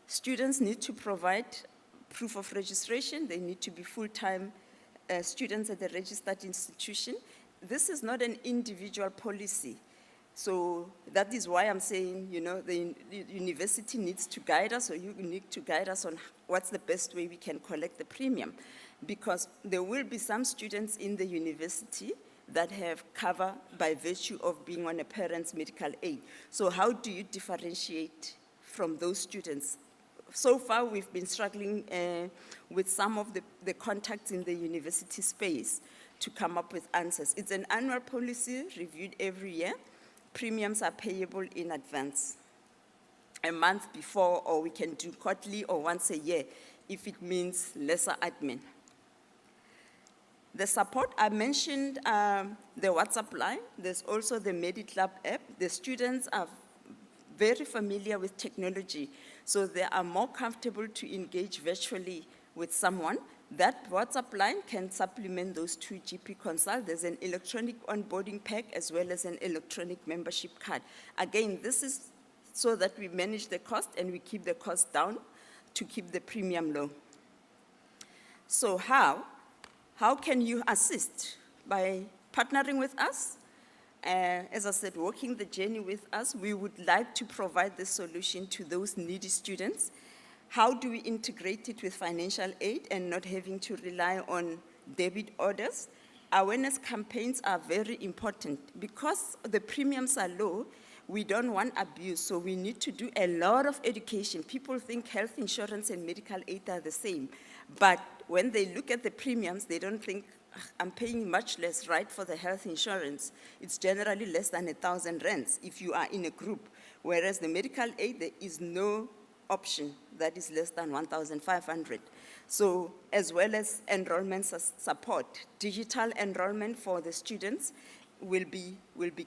Students need to provide proof of registration. They need to be full-time students at the registered institution. This is not an individual policy. So that is why I'm saying, the university needs to guide us, or you need to guide us on what's the best way we can collect the premium. Because there will be some students in the university that have cover by virtue of being on a parent's medical aid. So how do you differentiate from those students? So far, we've been struggling with some of the contacts in the university space to come up with answers. It's an annual policy reviewed every year. Premiums are payable in advance, a month before, or we can do quarterly or once a year if it means lesser admin. The support, I mentioned the WhatsApp line. There's also the MediClub app. The students are very familiar with technology, so they are more comfortable to engage virtually with someone. That WhatsApp line can supplement those two GP consults. There's an electronic onboarding pack as well as an electronic membership card. Again, this is so that we manage the cost and we keep the cost down to keep the premium low. So how? How can you assist? By partnering with us. As I said, walking the journey with us, we would like to provide the solution to those needy students. How do we integrate it with financial aid and not having to rely on debit orders? Awareness campaigns are very important. Because the premiums are low, we don't want abuse, so we need to do a lot of education. People think health insurance and medical aid are the same, but when they look at the premiums, they don't think, I'm paying much less, right, for the health insurance. It's generally less than 1,000 rands if you are in a group, whereas the medical aid, there is no option that is less than 1,500. So, as well as enrollment support, digital enrollment for the students will be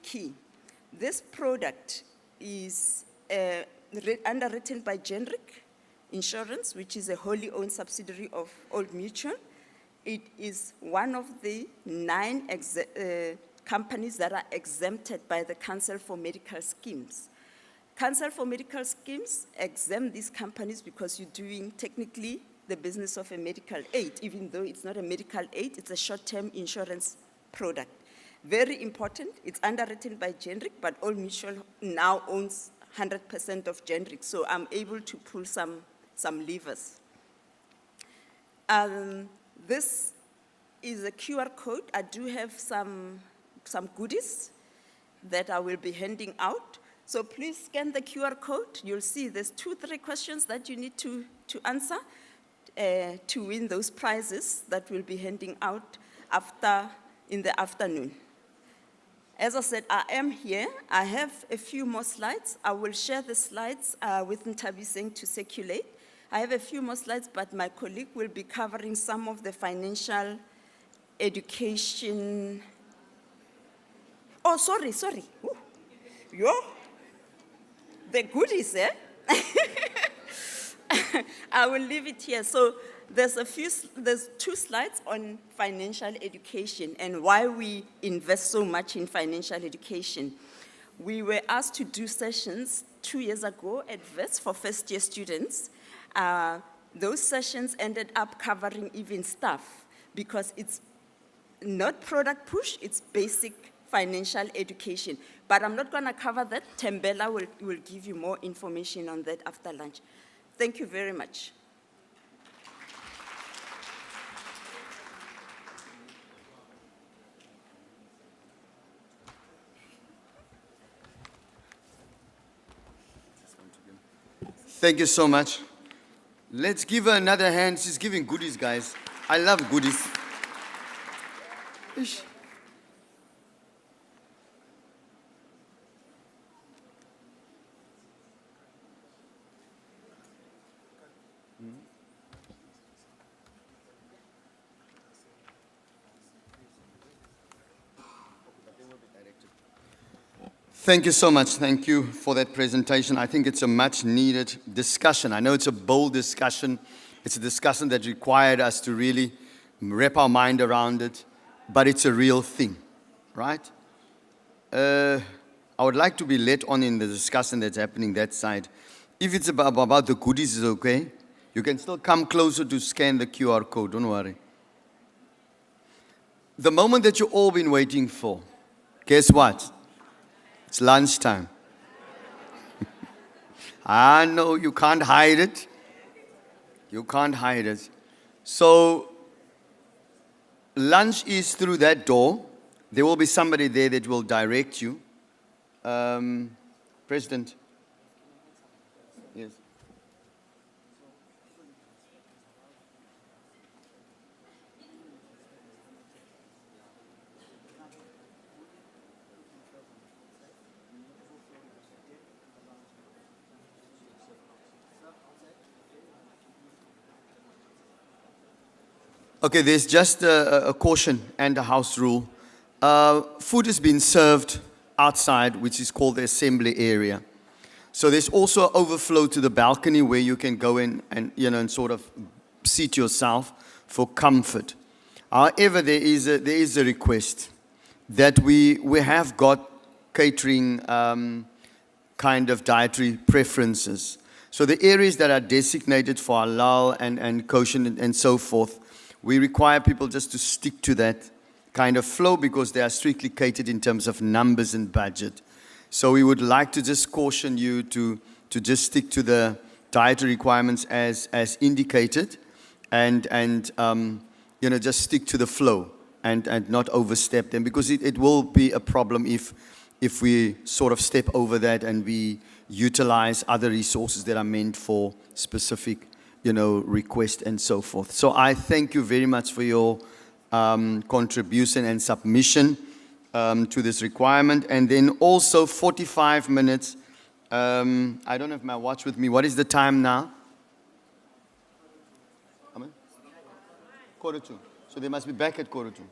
key. This product is underwritten by Generic Insurance, which is a wholly owned subsidiary of Old Mutual. It is one of the 9 companies that are exempted by the Council for Medical Schemes. Council for Medical Schemes exempt these companies because you're doing technically the business of a medical aid, even though it's not a medical aid, it's a short-term insurance product. Very important, it's underwritten by Generic, but Old Mutual now owns 100% of Generic, so I'm able to pull some levers. This is a QR code. I do have some goodies that I will be handing out. So please scan the QR code. You'll see there's 2-3 questions that you need to answer to win those prizes that we'll be handing out in the afternoon. As I said, I am here. I have a few more slides. I will share the slides with Ntabiseng to circulate. I have a few more slides, but my colleague will be covering some of the financial education. Oh, sorry. Ooh. The goodies, eh? I will leave it here. So there's 2 slides on financial education and why we invest so much in financial education. We were asked to do sessions 2 years ago at VETS for first-year students. Those sessions ended up covering even staff because it's not product push, it's basic financial education. But I'm not going to cover that. Tembela will give you more information on that after lunch. Thank you very much. Thank you so much. Let's give her another hand. She's giving goodies, guys. I love goodies. Ish. Thank you so much. Thank you for that presentation. I think it's a much needed discussion. I know it's a bold discussion. It's a discussion that required us to really wrap our mind around it, but it's a real thing, right? I would like to be let on in the discussion that's happening that side. If it's about the goodies, it's okay. You can still come closer to scan the QR code, don't worry. The moment that you've all been waiting for, guess what? It's lunchtime. I know you can't hide it. You can't hide it. So, lunch is through that door. There will be somebody there that will direct you. President. Yes. Okay, there's just a caution and a house rule. Food has been served outside, which is called the assembly area. So there's also overflow to the balcony where you can go in and, and sort of seat yourself for comfort. However, there is a request that we have got catering kind of dietary preferences. So the areas that are designated for halal and kosher and so forth, we require people just to stick to that kind of flow because they are strictly catered in terms of numbers and budget. So we would like to just caution you to just stick to the dietary requirements as indicated and just stick to the flow and not overstep them, because it will be a problem if we sort of step over that and we utilize other resources that are meant for specific request and so forth. So I thank you very much for your contribution and submission to this requirement. And then also 45 minutes. I don't have my watch with me. What is the time now? 1:45. So they must be back at 1:45.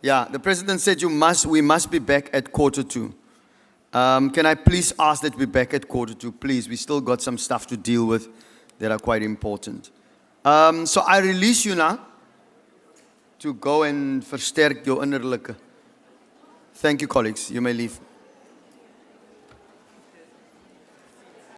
Yeah, the president said we must be back at 1:45. Can I please ask that we back at 1:45, please? We still got some stuff to deal with that are quite important. So I release you now to go and versterk your innerlijke. Thank you, colleagues. You may leave.